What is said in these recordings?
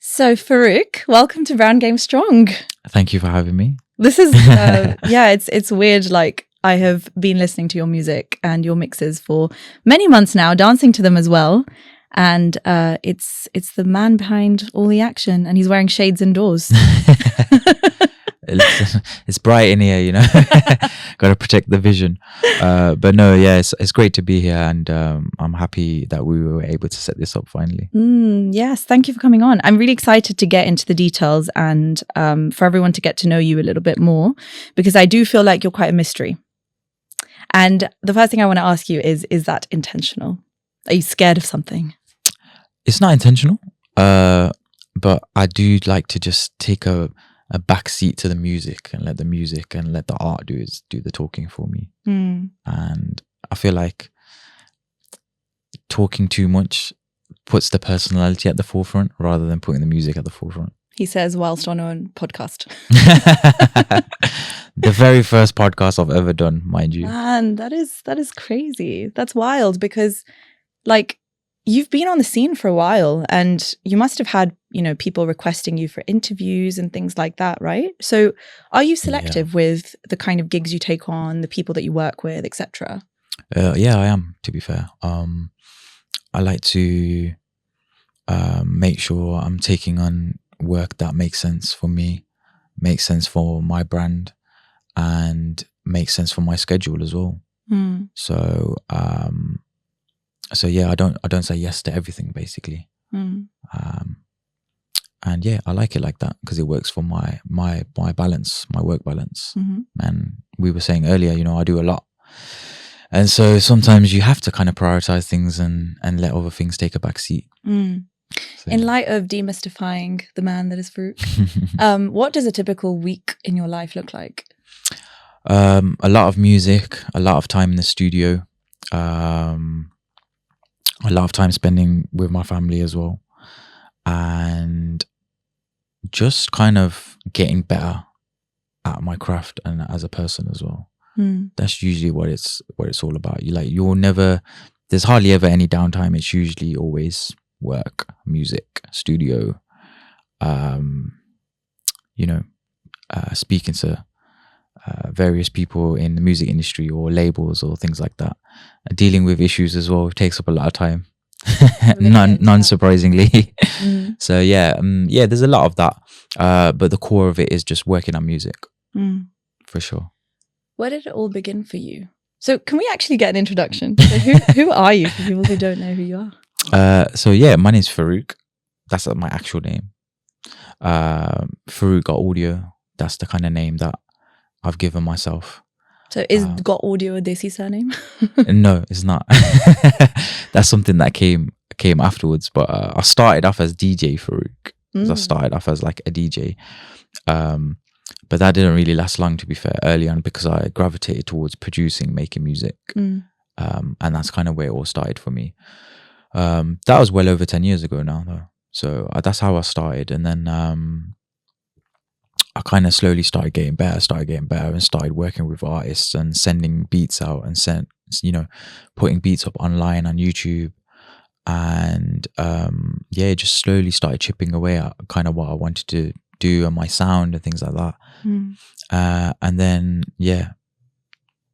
So Farooq, welcome to Brown Game Strong. Thank you for having me. This is it's weird. Like, I have been listening to your music and your mixes for many months now, dancing to them as well. And it's the man behind all the action, and he's wearing shades indoors. It's bright in here, got to protect the vision. But no, yeah, it's great to be here, and I'm happy that we were able to set this up finally. Yes, thank you for coming on. I'm really excited to get into the details and for everyone to get to know you a little bit more, because I do feel like you're quite a mystery. And the first thing I want to ask you is that intentional? Are you scared of something? It's not intentional, but I do like to just take a back seat to the music and let the music and let the art do the talking for me. And I feel like talking too much puts the personality at the forefront rather than putting the music at the forefront. He says whilst on a podcast. The very first podcast I've ever done, mind you. Man, that is crazy. That's wild, because like, you've been on the scene for a while and you must have had, people requesting you for interviews and things like that, right? So are you selective with the kind of gigs you take on, the people that you work with, etc.? Yeah, I am, to be fair. I like to make sure I'm taking on work that makes sense for me, makes sense for my brand, and makes sense for my schedule as well. So yeah, I don't say yes to everything, basically. And yeah, I like it like that because it works for my balance, my work balance. And we were saying earlier, I do a lot, and so sometimes you have to kind of prioritize things and let other things take a back seat. So, in light of demystifying the man that is Farooq, what does a typical week in your life look like? A lot of music, a lot of time in the studio, a lot of time spending with my family as well, and just kind of getting better at my craft and as a person as well. That's usually what it's all about. There's hardly ever any downtime. It's usually always work, music, studio, speaking to various people in the music industry or labels or things like that. Dealing with issues as well takes up a lot of time. Non-surprisingly. So yeah, there's a lot of that, but the core of it is just working on music, for sure. Where did it all begin for you? So can we actually get an introduction? So who are you, for people who don't know who you are? So yeah, my name's Farooq. That's my actual name. Farooq Got Audio. That's the kind of name that I've given myself. So is Got Audio a Desi surname? No, it's not. That's something that came afterwards. But I started off as DJ Farooq. I started off as like a DJ. But that didn't really last long, to be fair, early on, because I gravitated towards producing, making music. And that's kind of where it all started for me. That was well over 10 years ago now, though. So that's how I started. And then I kind of slowly started getting better and started working with artists and sending beats out and putting beats up online on YouTube. And just slowly started chipping away at kind of what I wanted to do and my sound and things like that. And then,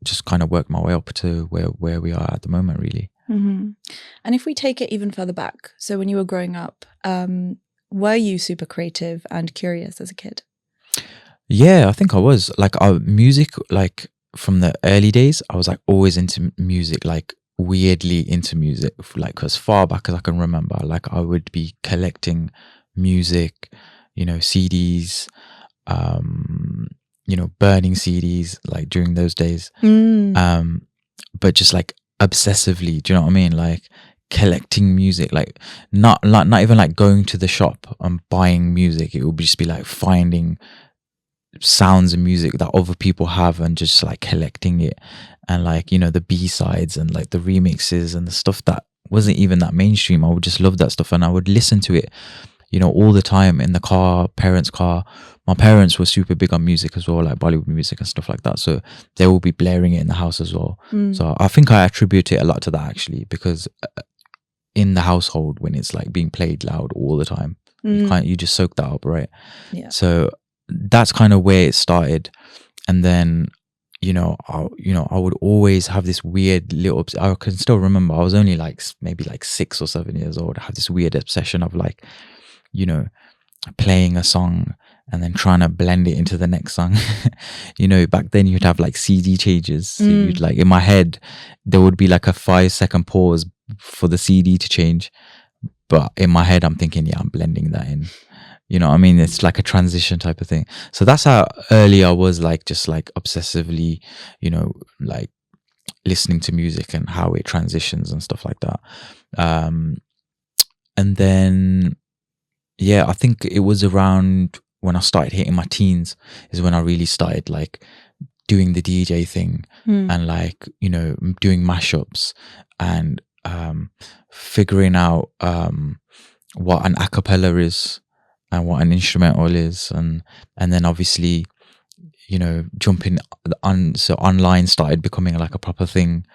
just kind of worked my way up to where we are at the moment, really. And if we take it even further back, so when you were growing up, were you super creative and curious as a kid? Yeah, I think I was. Like, music, like from the early days, I was like always into music, like weirdly into music, like as far back as I can remember. Like, I would be collecting music, CDs, burning CDs, like during those days. But just like obsessively, do you know what I mean? Like collecting music, like not even like going to the shop and buying music. It would just be like finding sounds and music that other people have and just like collecting it, and like the B-sides and like the remixes and the stuff that wasn't even that mainstream. I would just love that stuff, and I would listen to it all the time in the car, parents' car. My parents were super big on music as well, like Bollywood music and stuff like that, so they will be blaring it in the house as well. So I think I attribute it a lot to that, actually, because in the household, when it's like being played loud all the time, You just soak that up, right? Yeah. So that's kind of where it started. And then, I would always have this weird little, I can still remember, I was only like maybe like 6 or 7 years old. I had this weird obsession of like, playing a song and then trying to blend it into the next song. Back then you'd have like CD changes. So you'd like, in my head, there would be like a 5-second pause for the CD to change. But in my head, I'm thinking, yeah, I'm blending that in. You know what I mean? It's like a transition type of thing. So that's how early I was, like, just like obsessively, like listening to music and how it transitions and stuff like that. And then, yeah, I think it was around when I started hitting my teens is when I really started like doing the DJ thing and like, doing mashups and figuring out what an a cappella is and what an instrumental is, and then obviously jumping on, so online started becoming like a proper thing.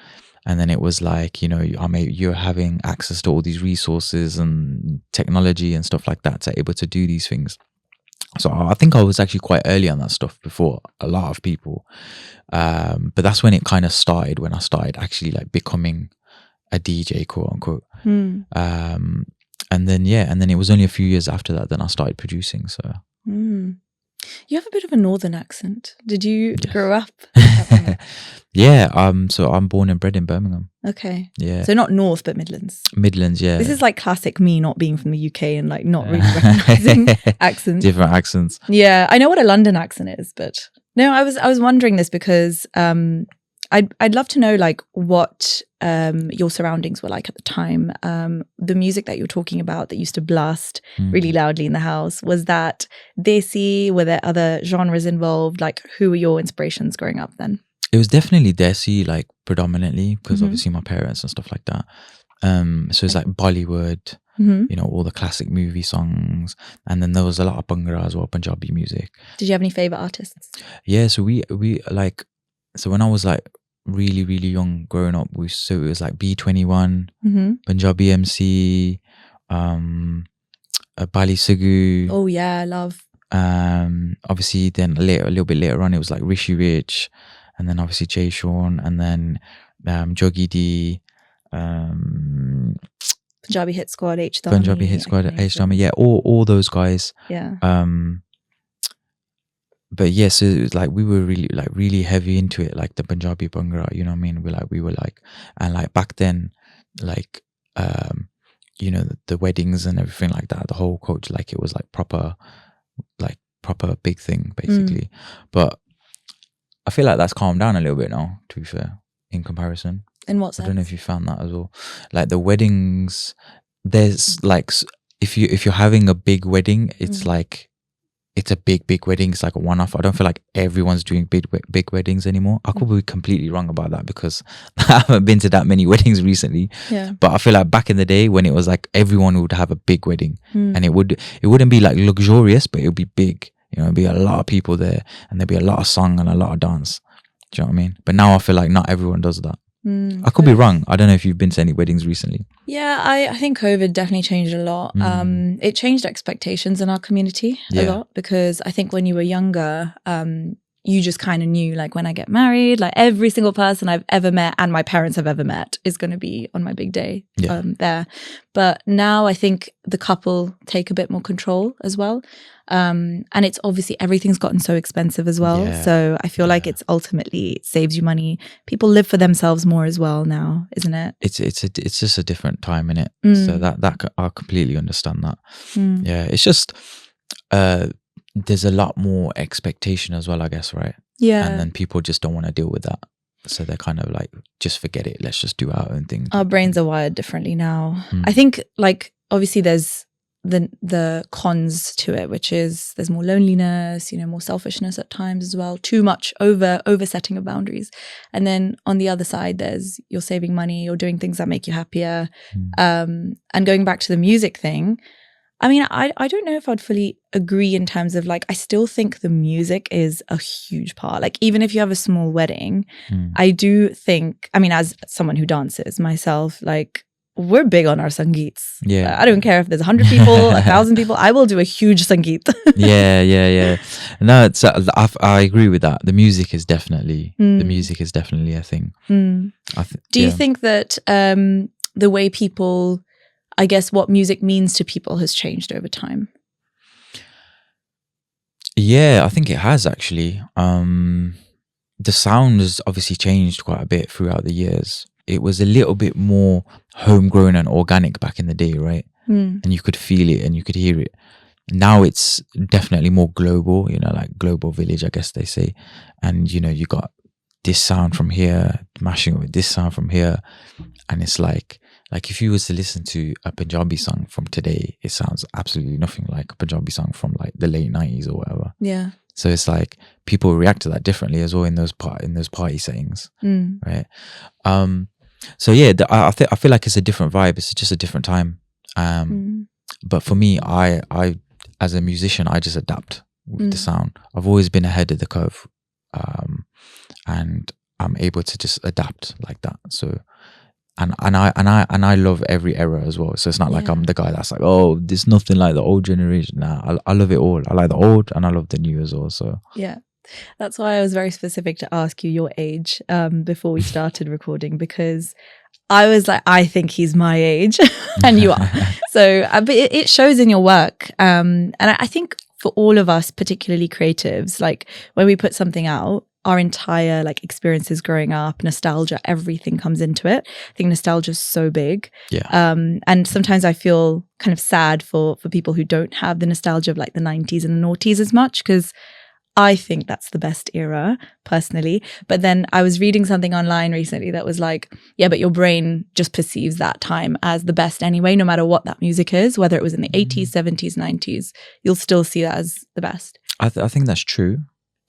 And then it was like, you're having access to all these resources and technology and stuff like that to able to do these things. So I think I was actually quite early on that stuff before a lot of people, but that's when it kind of started, when I started actually like becoming a DJ, quote unquote. And then it was only a few years after that then I started producing. So you have a bit of a northern accent. Did you grow up? Yeah, so I'm born and bred in Birmingham. Okay. Yeah. So not North, but Midlands. Midlands, yeah. This is like classic me not being from the UK and like not really recognizing accents. Different accents. Yeah, I know what a London accent is, but no, I was wondering this because I'd love to know like what your surroundings were like at the time. The music that you're talking about that used to blast really loudly in the house, was that Desi? Were there other genres involved? Like, who were your inspirations growing up then? It was definitely Desi, like predominantly, because obviously my parents and stuff like that. So it's like Bollywood, all the classic movie songs, and then there was a lot of Bhangra as well, Punjabi music. Did you have any favorite artists? Yeah, so we like, so when I was like really, really young growing up, it was like B21, Punjabi MC, Bali Sagoo. Oh yeah, I love. Obviously then a little bit later on it was like Rishi Rich, and then obviously Jay Sean, and then Joggy D, Punjabi Hit Squad, H Dhammi, yeah, all those guys. Yeah. But yeah, so it was like we were really heavy into it, like the Punjabi Bhangra, you know what I mean? We were like, and like back then, like the weddings and everything like that, the whole culture, like it was like proper big thing basically. But I feel like that's calmed down a little bit now, to be fair, in comparison. In what sense? I don't know if you found that as well. Like the weddings, there's like, if you're having a big wedding, it's like, it's a big wedding. It's like a one-off. I don't feel like everyone's doing big weddings anymore. I could be completely wrong about that because I haven't been to that many weddings recently. Yeah. But I feel like back in the day when it was like everyone would have a big wedding, and it wouldn't be like luxurious, but it would be big. It'd be a lot of people there, and there'd be a lot of song and a lot of dance. Do you know what I mean? But now I feel like not everyone does that. I could be wrong. I don't know if you've been to any weddings recently. Yeah, I think COVID definitely changed a lot. It changed expectations in our community a lot, because I think when you were younger, you just kind of knew, like, when I get married, like every single person I've ever met and my parents have ever met is going to be on my big day there. But now I think the couple take a bit more control as well. And it's obviously everything's gotten so expensive as well. So I feel like it's ultimately saves you money. People live for themselves more as well now, isn't it? It's just a different time, innit? So that I completely understand that. Yeah, it's just there's a lot more expectation as well, I guess, right? Yeah. And then people just don't want to deal with that. So they're kind of like, just forget it. Let's just do our own thing. Our brains are wired differently now. I think, like, obviously there's the cons to it, which is there's more loneliness, more selfishness at times as well, too much oversetting of boundaries. And then on the other side, there's you're saving money, you're doing things that make you happier. And going back to the music thing, I mean, I don't know if I'd fully agree in terms of, like, I still think the music is a huge part. Like, even if you have a small wedding, I do think, I mean, as someone who dances myself, like, we're big on our sangeets. Yeah. I don't care if there's 100 people, 1,000 people. I will do a huge sangeet. yeah. No, it's I agree with that. The music is definitely a thing. Do you think that the way people, I guess, what music means to people has changed over time? Yeah, I think it has actually. The sound has obviously changed quite a bit throughout the years. It was a little bit more homegrown and organic back in the day, right? And you could feel it and you could hear it. Now it's definitely more global, like global village, I guess they say. And, you got this sound from here, mashing it with this sound from here. And it's like if you was to listen to a Punjabi song from today, it sounds absolutely nothing like a Punjabi song from like the late 90s or whatever. Yeah. So it's like people react to that differently as well in those party settings, right? So yeah, I feel like it's a different vibe. It's just a different time. But for me, I as a musician, I just adapt with the sound. I've always been ahead of the curve, and I'm able to just adapt like that. So. And I love every era as well. So it's not like I'm the guy that's like, oh, there's nothing like the old generation. Nah, I love it all. I like the old and I love the new as well. So yeah, that's why I was very specific to ask you your age before we started recording, because I was like, I think he's my age, and you are. So, but it shows in your work, and I think for all of us, particularly creatives, like when we put something out, our entire like experiences growing up, nostalgia, everything comes into it. I think nostalgia is so big. Yeah. And sometimes I feel kind of sad for people who don't have the nostalgia of like the 90s and the noughties as much, because I think that's the best era personally. But then I was reading something online recently that was like, yeah, but your brain just perceives that time as the best anyway, no matter what that music is, whether it was in the 80s, 70s, 90s, you'll still see that as the best. I think that's true.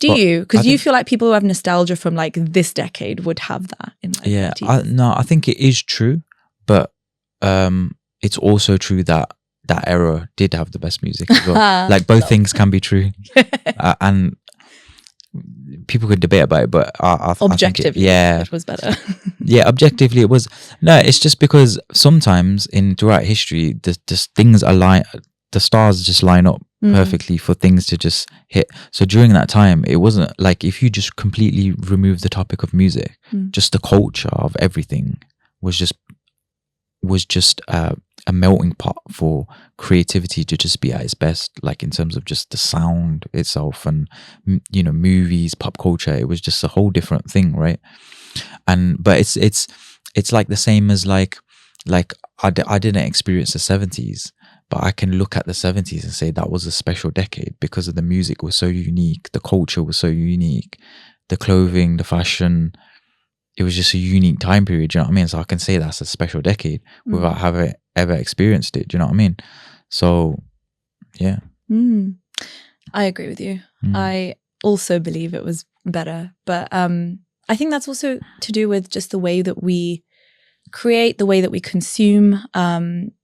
Do you? Because you feel like people who have nostalgia from like this decade would have that in like yeah. 90s. I think it is true, but it's also true that era did have the best music as well. Like both things can be true, and people could debate about it, but objectively, it was better. Yeah, objectively it was. No, it's just because sometimes throughout history, the things align. The stars just line up perfectly for things to just hit. So during that time, it wasn't like if you just completely remove the topic of music, just the culture of everything was just a melting pot for creativity to just be at its best, like in terms of just the sound itself and movies, pop culture. It was just a whole different thing, right? But it's like the same as like I didn't experience the 70s. But I can look at the 70s and say that was a special decade because of the music was so unique. The culture was so unique. The clothing, the fashion, it was just a unique time period. Do you know what I mean? So I can say that's a special decade without having ever experienced it. Do you know what I mean? So, yeah. I agree with you. I also believe it was better. But I think that's also to do with just the way that we create, the way that we consume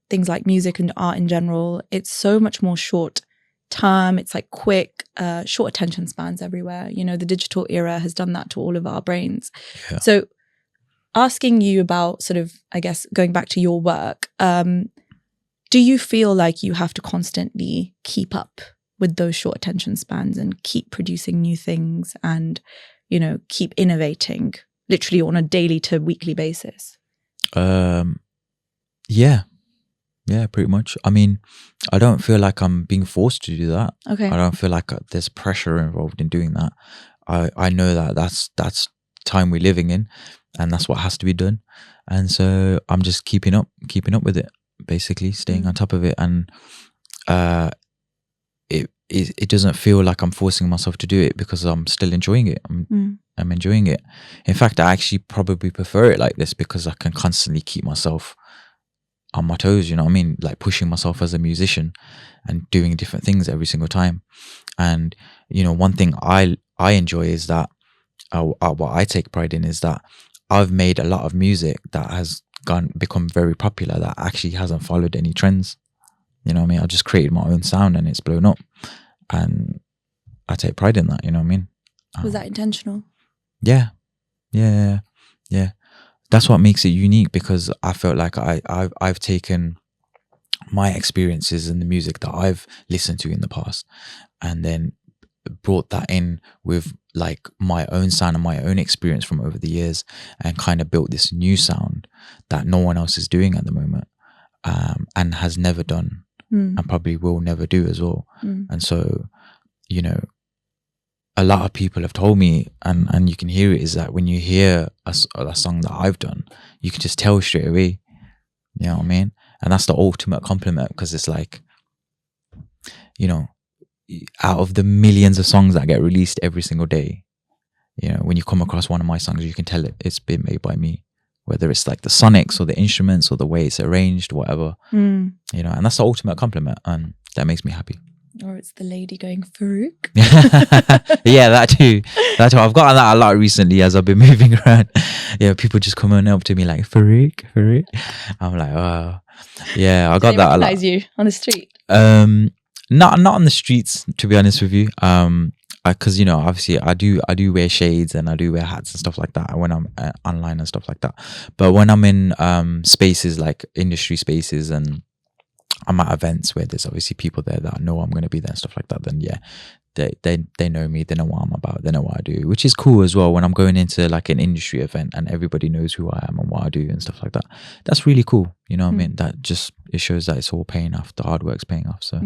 things like music and art in general. It's so much more short term. It's like quick, short attention spans everywhere. The digital era has done that to all of our brains. Yeah. So asking you about sort of, I guess, going back to your work, do you feel like you have to constantly keep up with those short attention spans and keep producing new things and, keep innovating literally on a daily to weekly basis? Yeah. Yeah, pretty much. I mean, I don't feel like I'm being forced to do that. Okay. I don't feel like there's pressure involved in doing that. I know that that's time we're living in, and that's what has to be done. And so I'm just keeping up with it, basically staying on top of it. And it doesn't feel like I'm forcing myself to do it because I'm still enjoying it. I'm enjoying it. In fact, I actually probably prefer it like this because I can constantly keep myself on my toes, you know what I mean? Like pushing myself as a musician and doing different things every single time. And, one thing I enjoy is that, what I take pride in is that I've made a lot of music that has become very popular that actually hasn't followed any trends. You know what I mean? I just created my own sound and it's blown up. And I take pride in that, you know what I mean? Was that intentional? Yeah. that's what makes it unique, because I felt like I've taken my experiences in the music that I've listened to in the past, and then brought that in with like my own sound and my own experience from over the years, and kind of built this new sound that no one else is doing at the moment, and has never done, and probably will never do as well. And so, you know, a lot of people have told me, and you can hear it, is that when you hear a song that I've done, you can just tell straight away. You know what I mean? And that's the ultimate compliment, because it's like, you know, out of the millions of songs that get released every single day, you know, when you come across one of my songs, you can tell it's been made by me, whether it's like the sonics or the instruments or the way it's arranged, whatever, you know, and that's the ultimate compliment, and that makes me happy. Or it's the lady going, Farooq. Yeah, that too. I've gotten that a lot recently as I've been moving around. Yeah, people just coming up to me like, Farooq. I'm like, oh, yeah, I got that a lot. Recognize you on the street? Not on the streets, to be honest with you. Because, you know, obviously I do wear shades and I do wear hats and stuff like that when I'm online and stuff like that. But when I'm in spaces like industry spaces, and I'm at events where there's obviously people there that know I'm going to be there and stuff like that, then yeah, they know me, they know what I'm about, they know what I do, which is cool as well. When I'm going into like an industry event and everybody knows who I am and what I do and stuff like that, that's really cool. You know what I mean? That just, it shows that it's all paying off, the hard work's paying off. So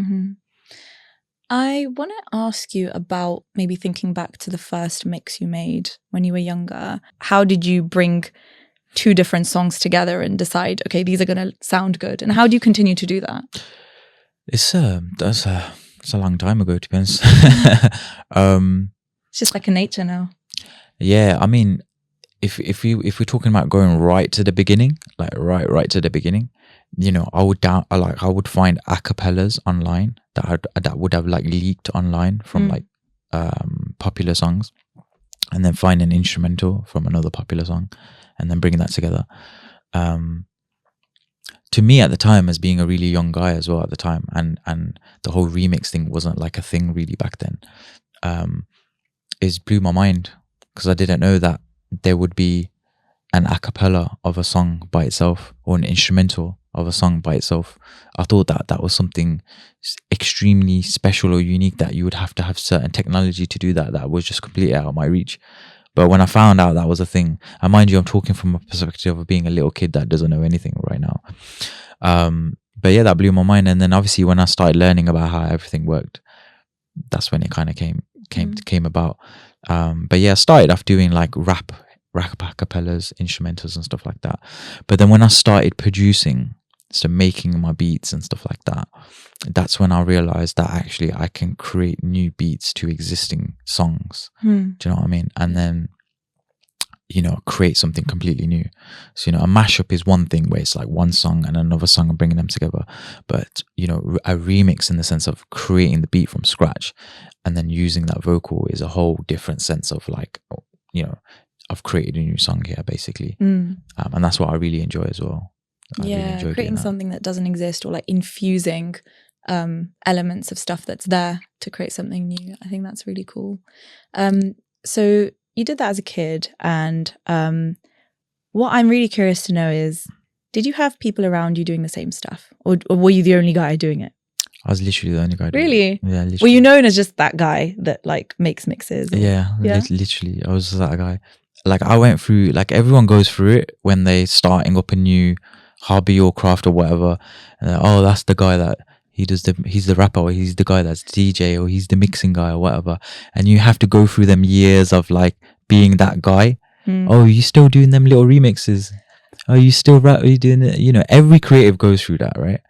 I want to ask you about maybe thinking back to the first mix you made when you were younger. How did you bring two different songs together and decide, okay, these are going to sound good? And how do you continue to do that? It's a long time ago, to be honest. It's just like a nature now. Yeah, I mean, if we're talking about going right to the beginning, like right to the beginning, you know, I would find acapellas online that would have like leaked online from like popular songs, and then find an instrumental from another popular song, and then bringing that together. To me at the time, as being a really young guy as well at the time, and the whole remix thing wasn't like a thing really back then, it blew my mind, because I didn't know that there would be an a cappella of a song by itself, or an instrumental of a song by itself. I thought that was something extremely special or unique, that you would have to have certain technology to do that was just completely out of my reach. But when I found out that was a thing, and mind you, I'm talking from a perspective of being a little kid that doesn't know anything right now. But yeah, that blew my mind. And then obviously when I started learning about how everything worked, that's when it kind of came about. But yeah, I started off doing like rap acapellas, instrumentals and stuff like that. But then when I started producing, so making my beats and stuff like that, that's when I realized that actually I can create new beats to existing songs. Do you know what I mean? And then, you know, create something completely new. So, you know, a mashup is one thing where it's like one song and another song and bringing them together. But, you know, a remix in the sense of creating the beat from scratch and then using that vocal is a whole different sense of like, you know, I've created a new song here basically. And that's what I really enjoy as well. Yeah, really creating something that doesn't exist, or like infusing elements of stuff that's there to create something new. I think that's really cool. So you did that as a kid, and what I'm really curious to know is, did you have people around you doing the same stuff, or were you the only guy doing it? I was literally the only guy doing really? it. Yeah, literally. Were you known as just that guy that like makes mixes? Or... Yeah, literally. I was that guy. Like I went through, like everyone goes through it when they starting up a new hobby or craft or whatever. And oh, that's the guy that he's the rapper, or he's the guy that's DJ, or he's the mixing guy or whatever. And you have to go through them years of like being that guy. Oh, you still doing them little remixes? Oh, you still rap? Are you doing it? You know, every creative goes through that, right?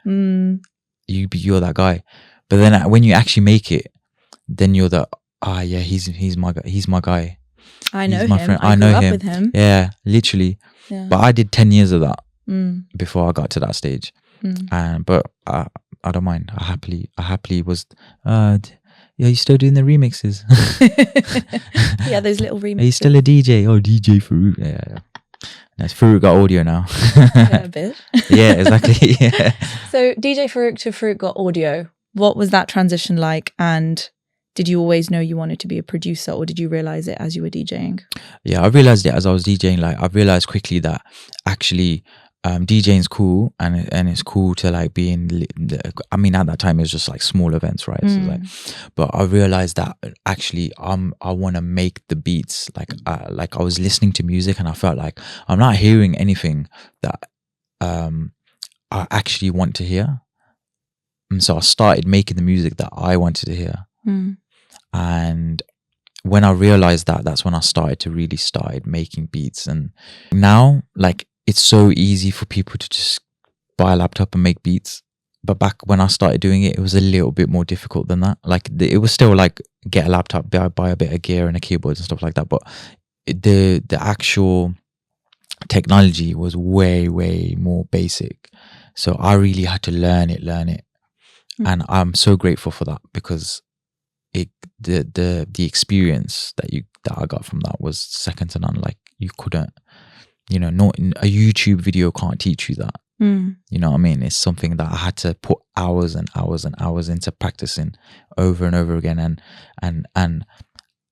You're that guy. But then when you actually make it, then you're the yeah, he's my guy. He's my guy. I know he's my him. friend. I know him. with him. Yeah, literally. Yeah. But I did 10 years of that before I got to that stage. But I don't mind. I happily was. Yeah, you still doing the remixes? Yeah, those little remixes. Are you still a DJ? Oh, DJ Farooq. Yeah. That's Farooq Got Audio now. Yeah, a bit. Yeah, exactly. Yeah. So DJ Farooq to Farooq Got Audio. What was that transition like? And did you always know you wanted to be a producer, or did you realize it as you were DJing? Yeah, I realized it as I was DJing. Like, I realized quickly that actually DJing is cool, and it's cool to like be in. I mean, at that time it was just like small events, right? So like, but I realized that actually I want to make the beats. Like I was listening to music, and I felt like I'm not hearing anything that I actually want to hear. And so I started making the music that I wanted to hear. And when I realized that, that's when I started making beats. And now, like, it's so easy for people to just buy a laptop and make beats. But back when I started doing it, it was a little bit more difficult than that. Like, it was still like, get a laptop, buy a bit of gear and a keyboard and stuff like that. But the actual technology was way, way more basic. So I really had to learn it. And I'm so grateful for that, because the experience that I got from that was second to none. Like, you couldn't, not a YouTube video can't teach you that. You know what I mean? It's something that I had to put hours and hours and hours into practicing over and over again, and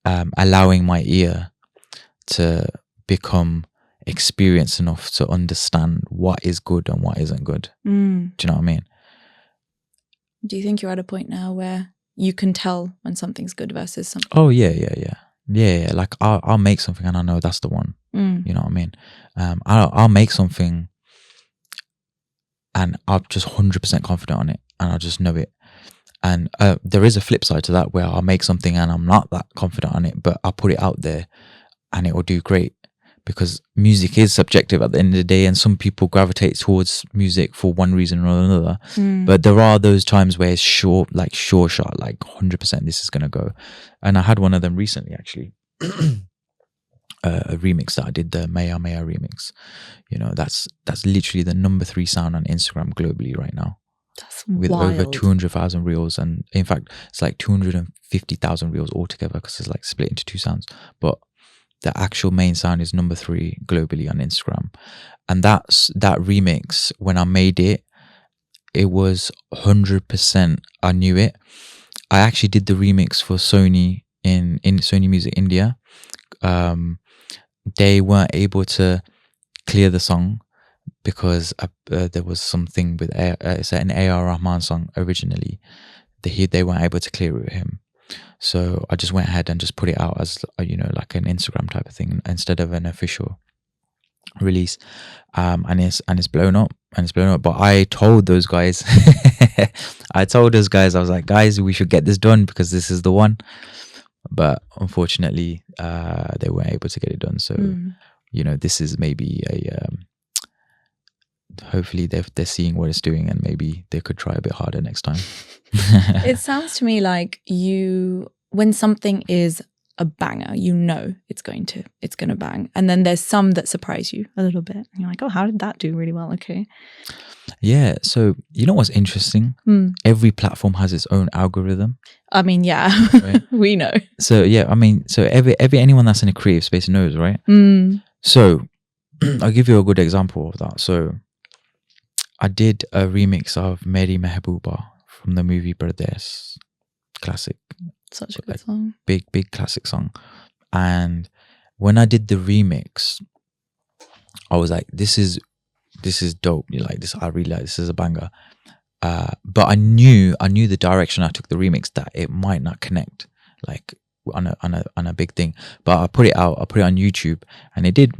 allowing my ear to become experienced enough to understand what is good and what isn't good. Do you know what I mean? Do you think you're at a point now where you can tell when something's good versus something? Oh yeah. Like, I'll make something and I know that's the one. You know what I mean? I'll make something and I'm just 100% confident on it, and I just know it. And there is a flip side to that, where I'll make something and I'm not that confident on it, but I'll put it out there and it will do great. Because music is subjective at the end of the day, and some people gravitate towards music for one reason or another. But there are those times where it's sure shot, like 100% this is gonna go. And I had one of them recently, actually. A remix that I did, the Maya remix. That's literally the number 3 sound on Instagram globally right now. That's with wild. over 200,000 reels, and in fact it's like 250,000 reels altogether, because it's like split into 2 sounds. But the actual main sound is number 3 globally on Instagram. And that remix, when I made it, it was 100%. I knew it. I actually did the remix for Sony in Sony Music India. They weren't able to clear the song because there was something with it's an A.R. Rahman song originally. They weren't able to clear it with him. So I just went ahead and just put it out as like an Instagram type of thing instead of an official release. And it's blown up. But I told those guys, I was like, guys, we should get this done because this is the one. But unfortunately, they weren't able to get it done. So this is maybe a hopefully they're seeing what it's doing, and maybe they could try a bit harder next time. It sounds to me like when something is a banger, it's going to bang, and then there's some that surprise you a little bit, and you're like, oh, how did that do really well? Okay. Yeah. So what's interesting? Every platform has its own algorithm. I mean, yeah, right? We know. So yeah, I mean, so anyone that's in a creative space knows, right? So I'll give you a good example of that. So I did a remix of Meri Mehbooba from the movie Brothers. Classic. Such a good song. Big classic song. And when I did the remix, I was like, this is dope. Like this, I really like this. Is a banger. But I knew the direction I took the remix, that it might not connect like on a big thing. But I put it out on YouTube, and it did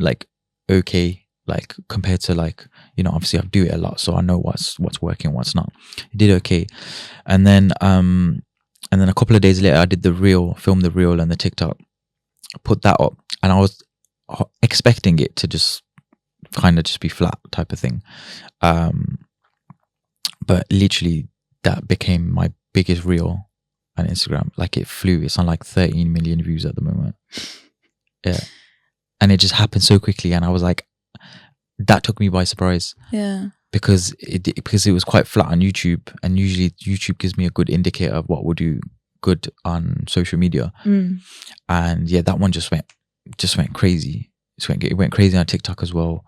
like okay. Like compared to obviously I do it a lot, so I know what's working, what's not. It did okay, and then a couple of days later, I did filmed the reel and the TikTok, put that up, and I was expecting it to just kind of just be flat type of thing, but literally that became my biggest reel on Instagram. Like it flew. It's on like 13 million views at the moment. Yeah, and it just happened so quickly, and I was like, that took me by surprise. Yeah. Because it was quite flat on YouTube, and usually YouTube gives me a good indicator of what will do good on social media. And yeah, that one just went crazy. It went crazy on TikTok as well.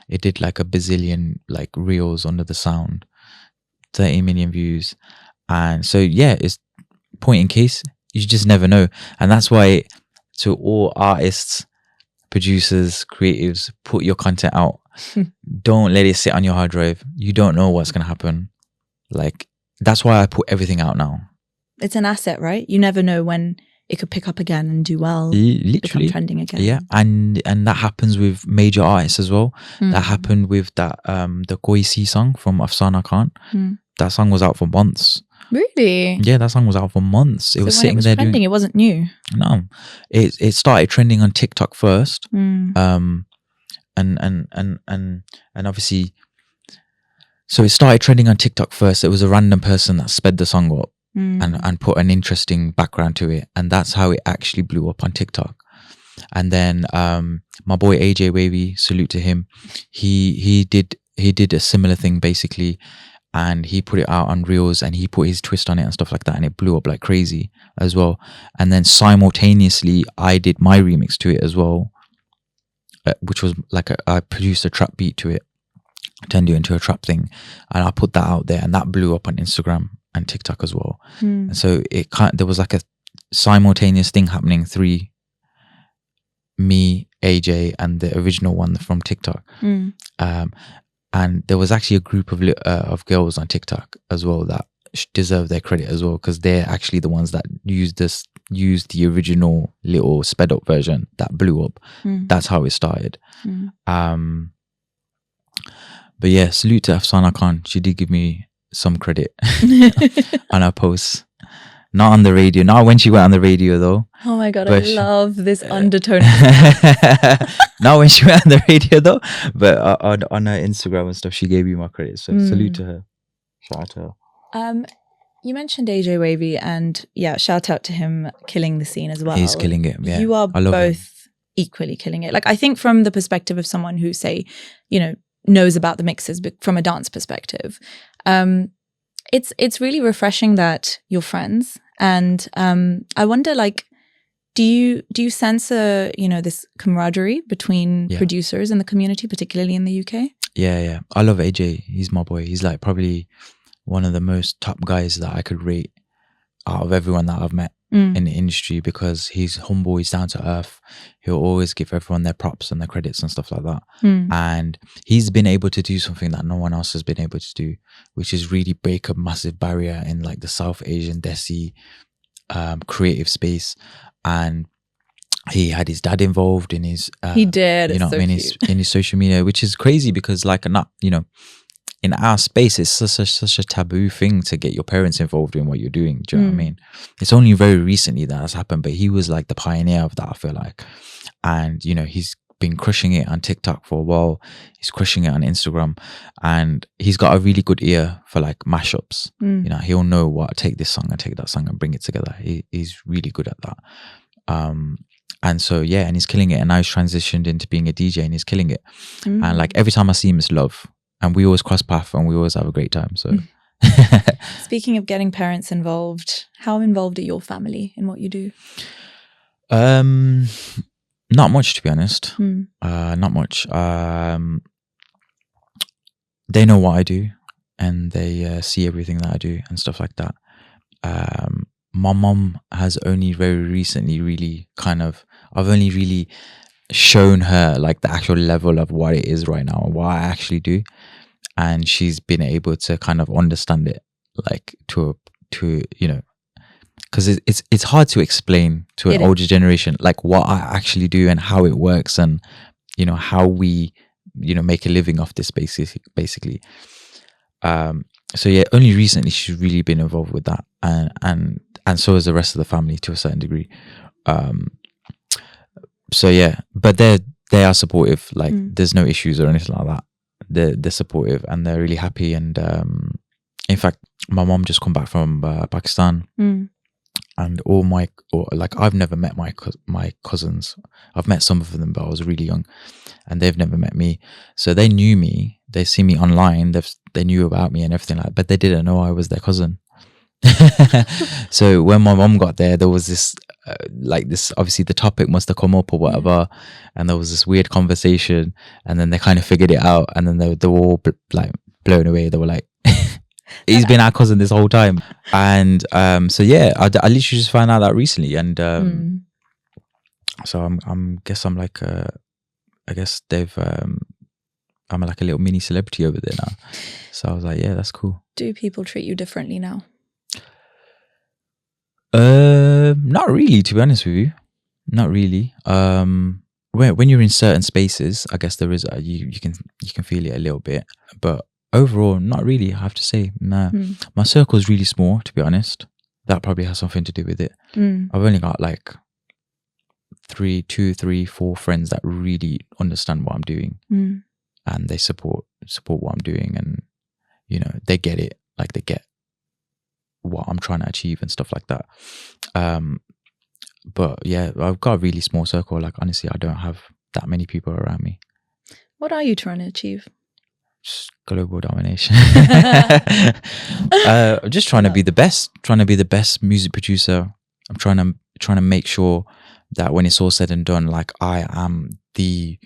It did like a bazillion like reels under the sound, 30 million views. And so yeah, it's point in case, you just never know. And that's why, to all artists, producers, creatives, put your content out. Don't let it sit on your hard drive. You don't know what's going to happen. Like, that's why I put everything out now. It's an asset, right? You never know when it could pick up again and do well, literally become trending again. Yeah, and that happens with major artists as well. That happened with that the Koisi song from Afsana Khan. That song was out for months. Really? Yeah, that song was out for months. It was sitting there trending, doing. It wasn't new. No, it started trending on TikTok first. And obviously, so it started trending on TikTok first. It was a random person that sped the song up. And put an interesting background to it, and that's how it actually blew up on TikTok. And then my boy AJ Wavy, salute to him, he did a similar thing basically, and he put it out on Reels and he put his twist on it and stuff like that, and it blew up like crazy as well. And then simultaneously I did my remix to it as well, which was like I produced a trap beat to it, turned it into a trap thing, and I put that out there, and that blew up on Instagram and TikTok as well. And so there was like a simultaneous thing happening, 3, me, AJ, and the original one from TikTok. And there was actually a group of girls on TikTok as well that deserve their credit as well, because they're actually the ones that used the original little sped up version that blew up. That's how it started. But yeah, salute to Afsana Khan. She did give me some credit on her posts. Not on the radio. Not when she went on the radio though. Oh my God, I love this undertone. Not when she went on the radio though. But on her Instagram and stuff, she gave you my credit. So salute to her. Shout out to her. You mentioned AJ Wavy, and yeah, shout out to him, killing the scene as well. He's killing it. Yeah, you are both equally killing it. Like, I think from the perspective of someone who, say, knows about the mixes, but from a dance perspective, it's really refreshing that you're friends. And I wonder, like, do you sense this camaraderie between producers and the community, particularly in the UK? Yeah. I love AJ. He's my boy. He's like probably one of the most top guys that I could rate out of everyone that I've met in the industry, because he's humble, he's down to earth. He'll always give everyone their props and their credits and stuff like that. And he's been able to do something that no one else has been able to do, which is really break a massive barrier in like the South Asian Desi creative space. And he had his dad involved in his he did, in his social media, which is crazy, because like in our space, it's such a taboo thing to get your parents involved in what you're doing. Do you know what I mean? It's only very recently that has happened, but he was like the pioneer of that, I feel like. And, he's been crushing it on TikTok for a while. He's crushing it on Instagram, and he's got a really good ear for like mashups. He'll know what, take this song and take that song and bring it together. He's really good at that. And so, yeah, and he's killing it. And now he's transitioned into being a DJ, and he's killing it. And like every time I see him, it's love. And we always cross paths, and we always have a great time. So, speaking of getting parents involved, how involved are your family in what you do? Not much, to be honest. Not much. They know what I do, and they see everything that I do and stuff like that. My mom has only very recently really I've only really shown her like the actual level of what it is right now and what I actually do, and she's been able to kind of understand it, like to because it's hard to explain to an older generation like what I actually do and how it works, and how we make a living off this basically. So yeah, only recently she's really been involved with that, and so is the rest of the family to a certain degree. So yeah, but they are supportive. Like there's no issues or anything like that. They're supportive, and they're really happy. And in fact, my mom just come back from Pakistan, and I've never met my cousins. I've met some of them, but I was really young, and they've never met me. So they knew me. They see me online. They knew about me and everything like that, but they didn't know I was their cousin. So when my mom got there was this obviously the topic must have come up or whatever, and there was this weird conversation, and then they kind of figured it out, and then they were all like blown away. They were like He's been our cousin this whole time. And so yeah, I literally just found out that recently. And so I guess they've I'm like a little mini celebrity over there now. So I was like, yeah, that's cool. Do people treat you differently now? Not really, to be honest with you. Not really. When you're in certain spaces, I guess there is you can feel it a little bit, but overall, not really. I have to say, nah. My circle is really small, to be honest. That probably has something to do with it. I've only got like 2, 3, 4 friends that really understand what I'm doing, and they support what I'm doing, and you know, they get it. Like, they get what I'm trying to achieve and stuff like that. But yeah, I've got a really small circle. Like, honestly, I don't have that many people around me. What are you trying to achieve? Just global domination. I'm just trying to be the best music producer. I'm trying to make sure that when it's all said and done, like, I am the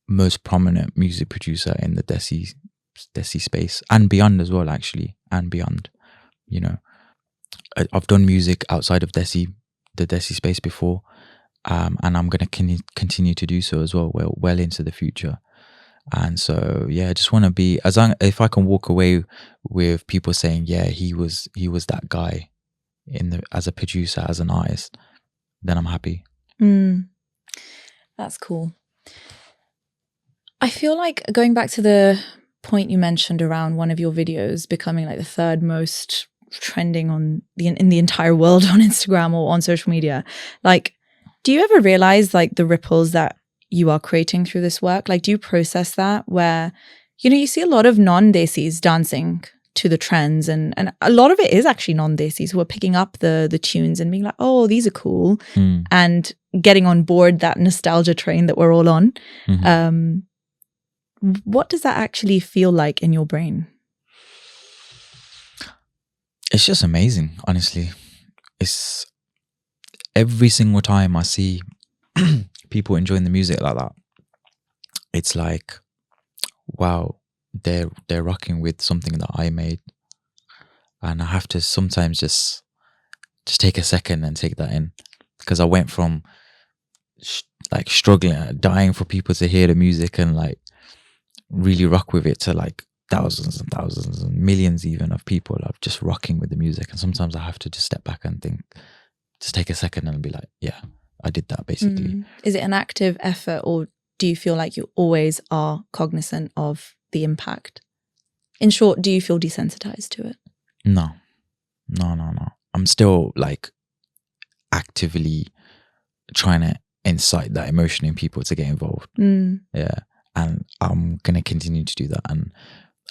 most prominent music producer in the Desi space and beyond as well, actually, and beyond. You know, I've done music outside of the Desi space before, and I'm going to continue to do so as well into the future. And so yeah, I just want to be, if I can walk away with people saying, yeah, he was that guy as a producer, as an artist, then I'm happy. That's cool. I feel like, going back to the point you mentioned around one of your videos becoming like the 3rd most trending in the entire world on Instagram or on social media, like, do you ever realize like the ripples that you are creating through this work? Like, do you process that, where, you know, you see a lot of non-Desis dancing to the trends, and a lot of it is actually non-Desis who are picking up the tunes and being like, oh, these are cool, and getting on board that nostalgia train that we're all on. What does that actually feel like in your brain? It's just amazing, honestly. It's every single time I see people enjoying the music like that, it's like, wow, they're rocking with something that I made. And I have to sometimes just take a second and take that in, because I went from like struggling, dying for people to hear the music and like really rock with it, to like thousands and thousands and millions even of people are just rocking with the music. And sometimes I have to just step back and think, just take a second and be like, yeah, I did that, basically. Is it an active effort, or do you feel like you always are cognizant of the impact? In short, do you feel desensitized to it? No. I'm still like actively trying to incite that emotion in people to get involved. Yeah. And I'm going to continue to do that. And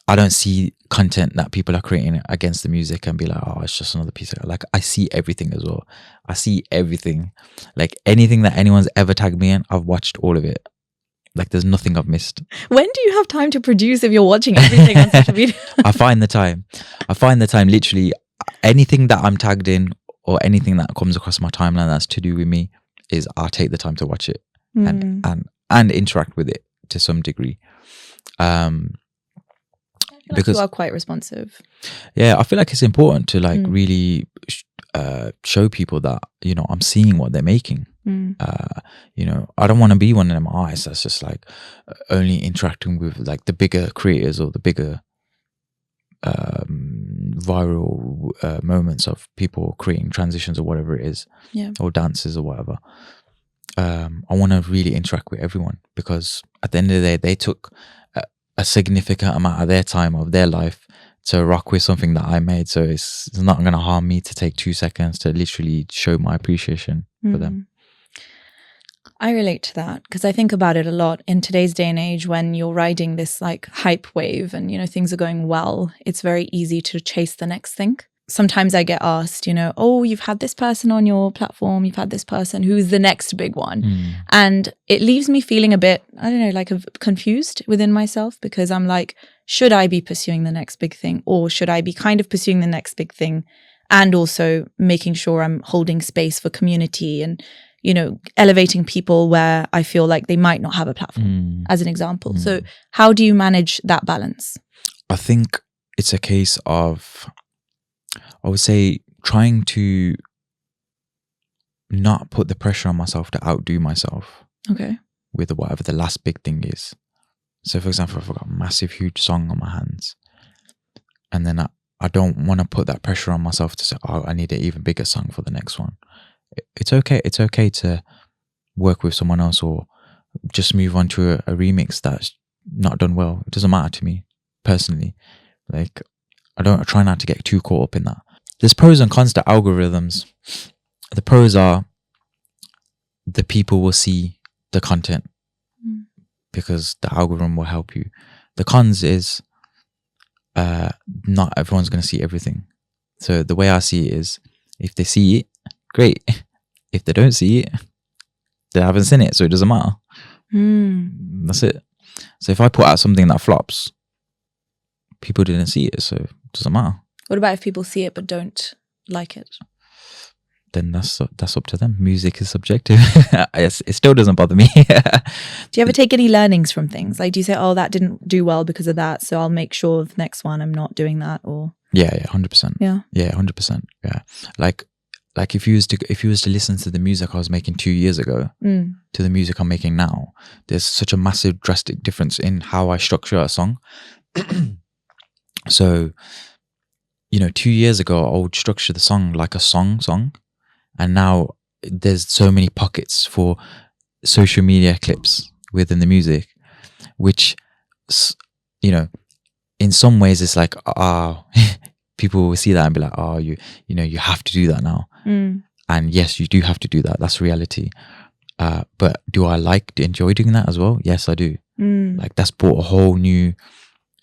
I don't see content that people are creating against the music and be like, oh, it's just another piece of, like, I see everything as well. I see everything. Like, anything that anyone's ever tagged me in, I've watched all of it. Like, there's nothing I've missed. When do you have time to produce if you're watching everything on social media? I find the time. Literally, anything that I'm tagged in or anything that comes across my timeline that's to do with me, is I'll take the time to watch it and interact with it to some degree. Because you are quite responsive. Yeah, I feel like it's important to like really show people that, you know, I'm seeing what they're making. You know, I don't want to be one of them artists that's just like only interacting with like the bigger creators or the bigger viral moments of people creating transitions or whatever it is, or dances or whatever. I want to really interact with everyone, because at the end of the day, they took a significant amount of their time, of their life, to rock with something that I made. So it's not going to harm me to take 2 seconds to literally show my appreciation for them. I relate to that, because I think about it a lot in today's day and age, when you're riding this like hype wave and, you know, things are going well, it's very easy to chase the next thing. Sometimes I get asked, you know, oh, you've had this person on your platform, you've had this person, who's the next big one? And it leaves me feeling a bit, I don't know, like confused within myself, because I'm like, should I be pursuing the next big thing, or should I be kind of pursuing the next big thing and also making sure I'm holding space for community and, you know, elevating people where I feel like they might not have a platform, as an example. So how do you manage that balance? I think it's a case of, I would say, trying to not put the pressure on myself to outdo myself. Okay. With whatever the last big thing is. So for example, if I've got a massive, huge song on my hands, and then I don't want to put that pressure on myself to say, oh, I need an even bigger song for the next one. It's okay. It's okay to work with someone else or just move on to a remix that's not done well. It doesn't matter to me personally. Like, I try not to get too caught up in that. There's pros and cons to algorithms. The pros are the people will see the content because the algorithm will help you. The cons is not everyone's going to see everything. So the way I see it is, if they see it, great. If they don't see it, they haven't seen it, so it doesn't matter. That's it. So if I put out something that flops, people didn't see it, so it doesn't matter. What about if people see it but don't like it? Then that's up to them. Music is subjective. It still doesn't bother me. Do you ever take any learnings from things? Like, do you say, oh, that didn't do well because of that, so I'll make sure the next one I'm not doing that? Or 100%. Yeah, 100%. Yeah, like if you was to listen to the music I was making 2 years ago to the music I'm making now, there's such a massive, drastic difference in how I structure a song. So, 2 years ago I would structure the song like a song. And now there's so many pockets for social media clips within the music, which, in some ways it's like, people will see that and be like, oh, you have to do that now. And yes, you do have to do that. That's reality. But do I enjoy doing that as well? Yes, I do. Like, that's brought a whole new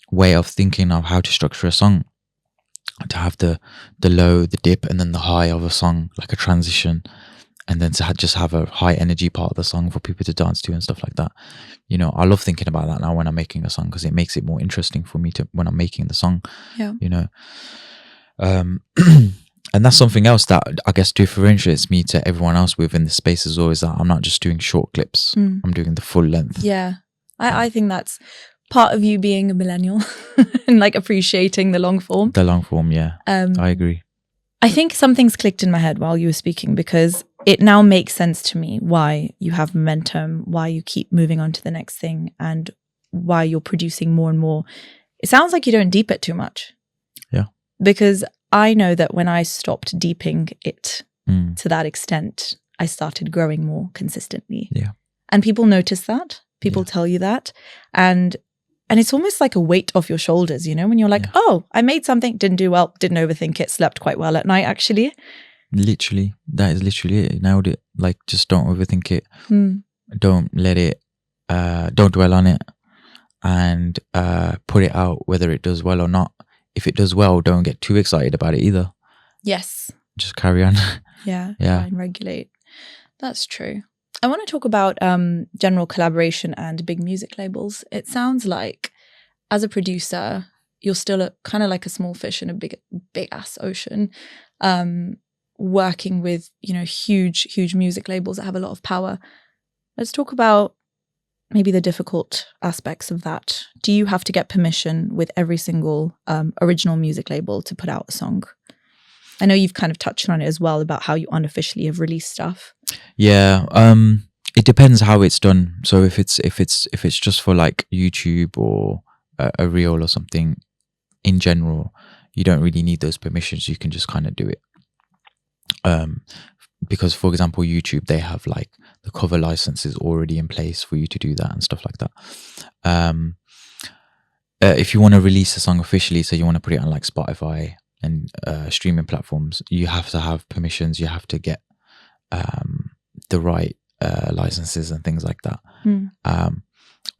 way of thinking of how to structure a song. To have the low, the dip, and then the high of a song, like a transition, and then to just have a high energy part of the song for people to dance to and stuff like that. I love thinking about that now when I'm making a song, because it makes it more interesting for me when I'm making the song. Yeah. And that's something else that I guess differentiates me to everyone else within the space is always that I'm not just doing short clips. I'm doing the full length. Yeah. I think that's part of you being a millennial and like appreciating the long form. The long form, yeah. I agree. I think something's clicked in my head while you were speaking, because it now makes sense to me why you have momentum, why you keep moving on to the next thing, and why you're producing more and more. It sounds like you don't deep it too much. Yeah. Because I know that when I stopped deeping it to that extent, I started growing more consistently. Yeah. And people notice that. People tell you that. And it's almost like a weight off your shoulders, when you're like, oh, I made something, didn't do well, didn't overthink it, slept quite well at night, actually. Literally. That is literally it. Nailed it. Like, just don't overthink it. Don't let it, don't dwell on it, and put it out whether it does well or not. If it does well, don't get too excited about it either. Yes. Just carry on. Yeah. Try and regulate. That's true. I want to talk about general collaboration and big music labels. It sounds like, as a producer, you're still kind of like a small fish in a big ass ocean, working with huge music labels that have a lot of power. Let's talk about maybe the difficult aspects of that. Do you have to get permission with every single original music label to put out a song? I know you've kind of touched on it as well about how you unofficially have released stuff. Yeah, it depends how it's done. So if it's just for like YouTube or a reel or something, in general, you don't really need those permissions. You can just kind of do it. Because, for example, YouTube, they have like the cover licenses already in place for you to do that and stuff like that. If you want to release a song officially, so you want to put it on like Spotify and streaming platforms, you have to have permissions. You have to get the right licenses and things like that.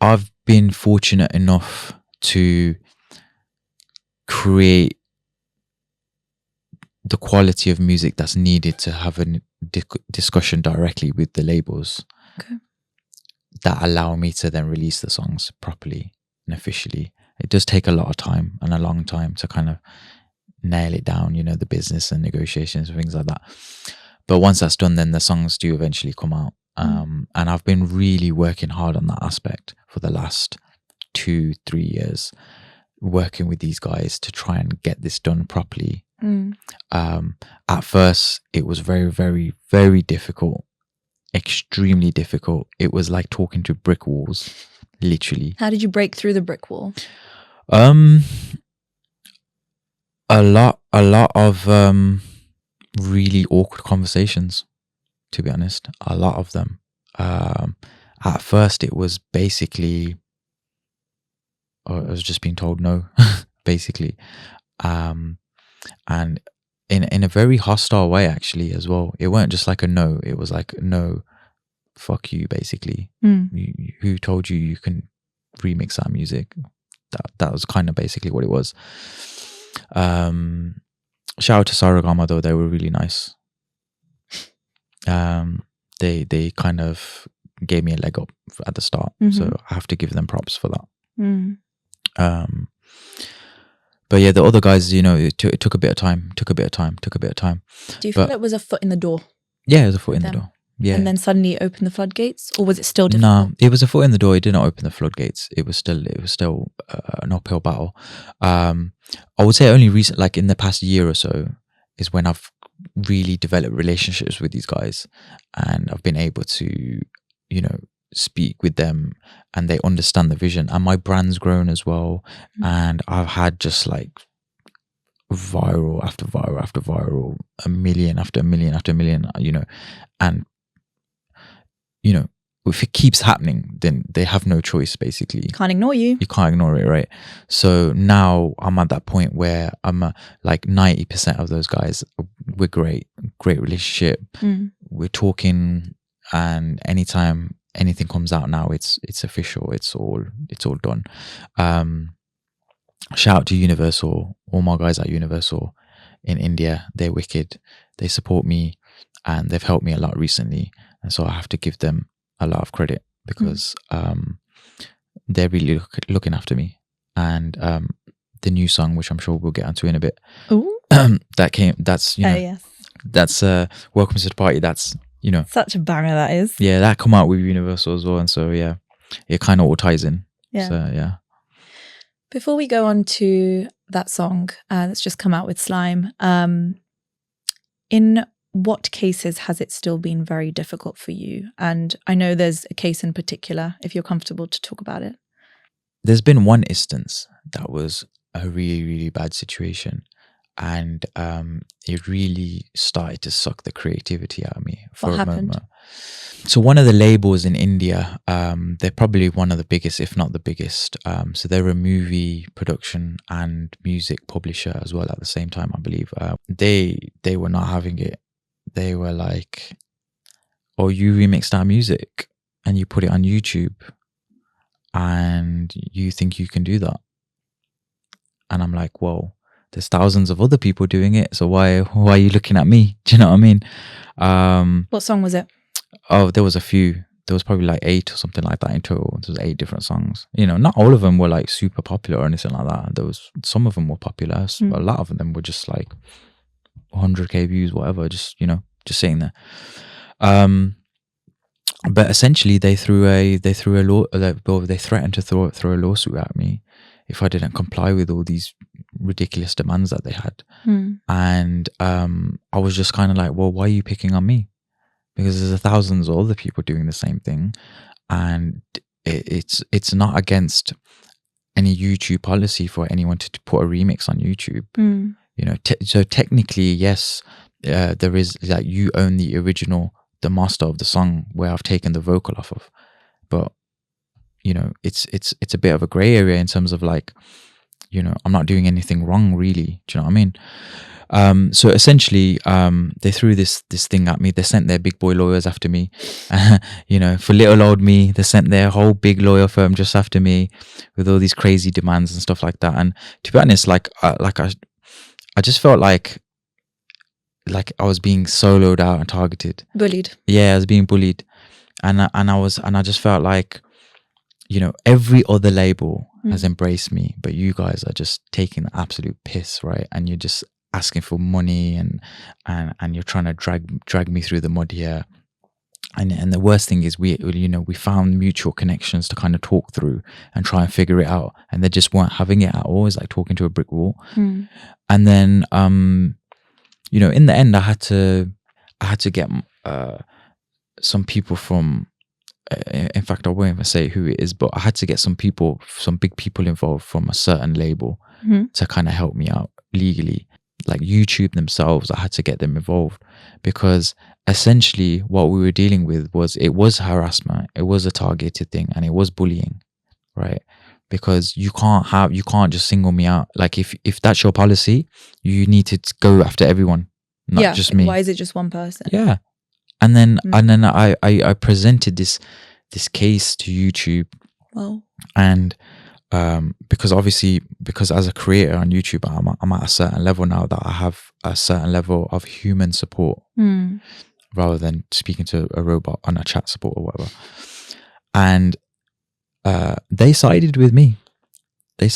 I've been fortunate enough to create the quality of music that's needed to have a discussion directly with the labels that allow me to then release the songs properly and officially. It does take a lot of time and a long time to kind of nail it down, the business and negotiations and things like that. But once that's done, then the songs do eventually come out. And I've been really working hard on that aspect for the last 2-3 years, working with these guys to try and get this done properly. At first, it was very, very, very difficult, extremely difficult. It was like talking to brick walls, literally. How did you break through the brick wall? A lot of really awkward conversations, to be honest. A lot of them. At first, it was basically, I was just being told no, basically, and in a very hostile way, actually, as well. It weren't just like a no. It was like, no, fuck you, basically. Who told you you can remix that music? That was kind of basically what it was. Shout out to Saragama, though. They were really nice. They kind of gave me a leg up at the start, so I have to give them props for that. But yeah, the other guys, it took a bit of time. Do you feel it was a foot in the door? Yeah, it was a foot in the door. Yeah. And then suddenly opened the floodgates, or was it still difficult? No, it was a foot in the door. It didn't open the floodgates. It was still an uphill battle. I would say only recent, like in the past year or so, is when I've really developed relationships with these guys, and I've been able to, speak with them, and they understand the vision. And my brand's grown as well, and I've had just like viral after viral after viral, a million after a million after a million, and if it keeps happening, then they have no choice, basically. Can't ignore you. You can't ignore it, right? So now I'm at that point where I'm like 90% of those guys, we're great relationship. We're talking, and anytime anything comes out now, it's official. It's all done. Shout out to Universal, all my guys at Universal in India. They're wicked. They support me, and they've helped me a lot recently. And so I have to give them a lot of credit, because they're really looking after me. And the new song, which I'm sure we'll get onto in a bit, that's yes. That's Welcome to the Party. That's such a banger that is. Yeah, that come out with Universal as well, and so yeah, it kind of all ties in. Yeah. So yeah. Before we go on to that song that's just come out with Slime, in what cases has it still been very difficult for you? And I know there's a case in particular, if you're comfortable to talk about it. There's been one instance that was a really, really bad situation, and it really started to suck the creativity out of me for What a happened? moment. So one of the labels in India, they're probably one of the biggest, if not the biggest. So they're a movie production and music publisher as well at the same time, I believe. They were not having it. They were like, "Oh, you remixed our music and you put it on YouTube, and you think you can do that?" And I'm like, "Well, there's thousands of other people doing it, so why are you looking at me?" Do you know what I mean? What song was it? Oh, there was a few. There was probably like 8 or something like that in total. There was 8 different songs. Not all of them were like super popular or anything like that. Some of them were popular. A lot of them were just like 100k views, whatever. Just sitting there. But essentially, they threatened to throw a lawsuit at me if I didn't comply with all these ridiculous demands that they had. And I was just kind of like, well, why are you picking on me? Because there's thousands of other people doing the same thing, and it's not against any YouTube policy for anyone to put a remix on YouTube. So technically, yes, there is, like, you own the original, the master of the song where I've taken the vocal off of, but it's a bit of a gray area in terms of like, I'm not doing anything wrong, really. Do you know what I mean? So essentially, they threw this thing at me. They sent their big boy lawyers after me. For little old me, they sent their whole big lawyer firm just after me with all these crazy demands and stuff like that. And to be honest, I just felt like I was being soloed out and targeted, bullied. Yeah, I was being bullied, and I just felt like, every other label has embraced me, but you guys are just taking the absolute piss, right? And you're just asking for money, and you're trying to drag me through the mud here. And the worst thing is we found mutual connections to kind of talk through and try and figure it out, and they just weren't having it at all. It's like talking to a brick wall. And then in the end I had to get some people from in fact I won't even say who it is, but I had to get some big people involved from a certain label to kind of help me out legally. Like YouTube themselves, I had to get them involved, because essentially what we were dealing with was harassment, it was a targeted thing, and it was bullying, right? Because you can't just single me out. Like if that's your policy, you need to go after everyone, not just me. Why is it just one person? Yeah. And then I presented this case to YouTube. Well, and because as a creator on YouTube, I'm at a certain level now that I have a certain level of human support rather than speaking to a robot on a chat support or whatever. And they sided with me. I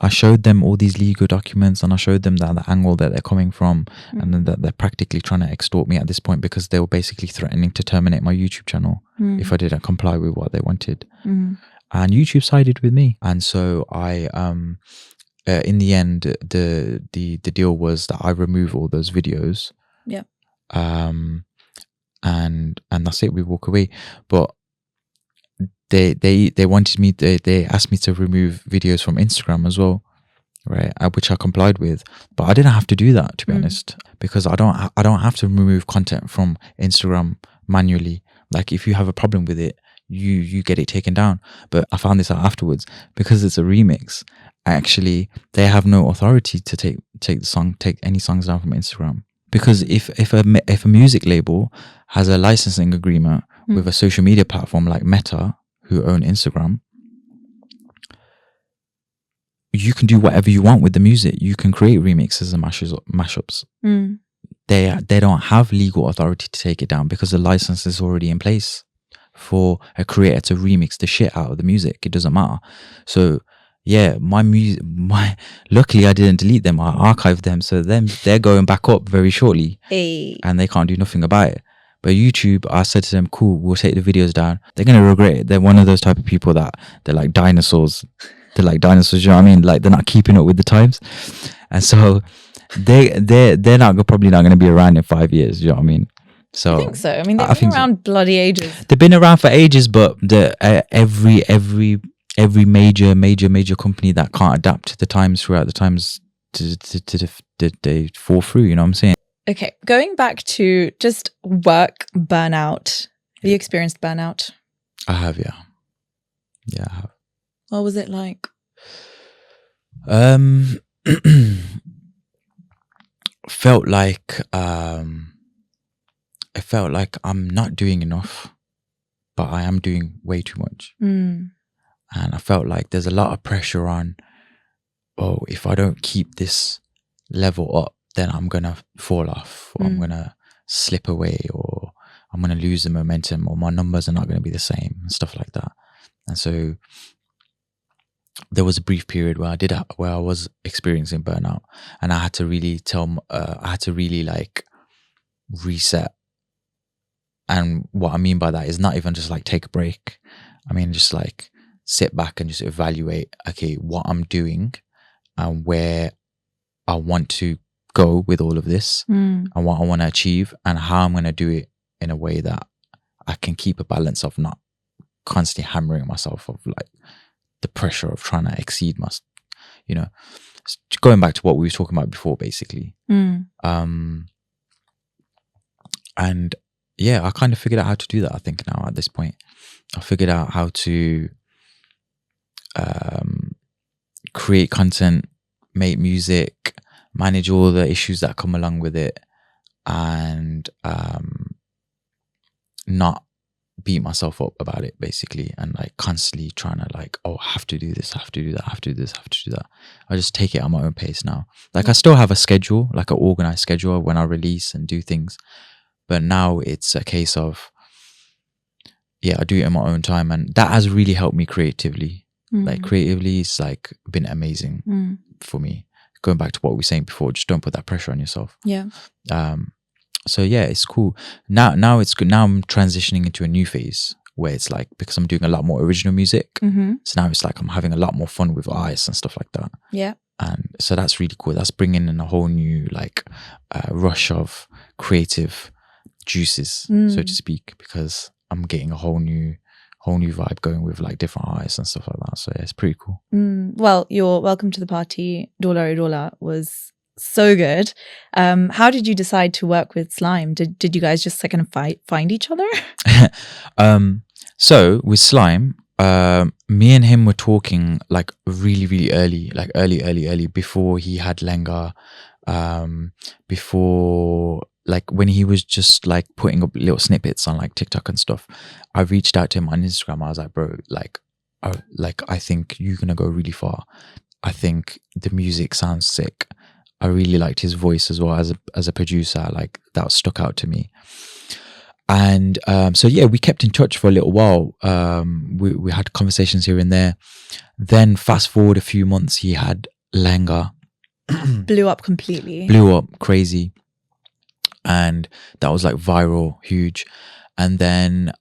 showed them all these legal documents, and I showed them the angle that they're coming from, and then that they're practically trying to extort me at this point, because they were basically threatening to terminate my YouTube channel if I didn't comply with what they wanted. And YouTube sided with me. And so I in the end the deal was that I remove all those videos. Yeah. And that's it, we walk away. But they wanted me, they asked me to remove videos from Instagram as well, right? Which I complied with, but I didn't have to do that, to be honest, because I don't have to remove content from Instagram manually. Like if you have a problem with it, you get it taken down. But I found this out afterwards, because it's a remix, actually they have no authority to take any songs down from Instagram. Because if a music label has a licensing agreement with a social media platform like Meta, who own Instagram, you can do whatever you want with the music. You can create remixes and mashups. They don't have legal authority to take it down, because the license is already in place for a creator to remix the shit out of the music. It doesn't matter. So yeah, luckily I didn't delete them. I archived them, so they're going back up very shortly. And they can't do nothing about it. But YouTube, I said to them, cool, we'll take the videos down. They're going to regret it. They're one of those type of people that they're like dinosaurs. You know what I mean? Like they're not keeping up with the times. And so they're probably not going to be around in 5 years. You know what I mean? So I think so. I mean, they've been around bloody ages. They've been around for ages, but every major company that can't adapt to the times throughout the times, they fall through. You know what I'm saying? Okay, going back to just work burnout. Have you experienced burnout? I have, yeah. Yeah, I have. What was it like? Felt like I felt like I'm not doing enough, but I am doing way too much. And I felt like there's a lot of pressure on, oh, if I don't keep this level up, then I'm going to fall off, or I'm going to slip away, or I'm going to lose the momentum, or my numbers are not going to be the same, and stuff like that. And so there was a brief period where I was experiencing burnout, and I had to really like reset. And what I mean by that is not even just like take a break. I mean, just like sit back and just evaluate, okay, what I'm doing and where I want to go with all of this, and what I want to achieve, and how I'm going to do it in a way that I can keep a balance of not constantly hammering myself of like the pressure of trying to exceed going back to what we were talking about before, basically. And yeah, I kind of figured out how to do that. I think now at this point, I figured out how to create content, make music, manage all the issues that come along with it, and not beat myself up about it, basically, and like constantly trying to like, oh, I have to do this, I have to do that, I have to do this, I have to do that. I just take it at my own pace now. Like I still have a schedule, like an organized schedule when I release and do things, but now it's a case of, yeah, I do it in my own time, and that has really helped me creatively. Like creatively, it's like been amazing for me. Going back to what we were saying before, just don't put that pressure on yourself. Yeah. So yeah, it's cool. Now it's good. Now I'm transitioning into a new phase where it's like, because I'm doing a lot more original music. So now it's like I'm having a lot more fun with artists and stuff like that. Yeah. And so that's really cool. That's bringing in a whole new like rush of creative juices, so to speak, because I'm getting a whole new vibe going with like different artists and stuff like that. So yeah, it's pretty cool. Well, your Welcome to the Party, Dola Dola, was so good. How did you decide to work with Slime? Did you guys just like kind of find each other? So with Slime, me and him were talking like really early, like early before he had Lenga, before like when he was just like putting up little snippets on like TikTok and stuff. I reached out to him on Instagram. I was like, bro, I think you're gonna go really far. I think the music sounds sick. I really liked his voice as well as a producer. Like that stuck out to me. And so yeah, we kept in touch for a little while. We had conversations here and there. Then fast forward a few months, he had Lenga. Blew up completely. Blew up crazy. And that was like viral, huge. And then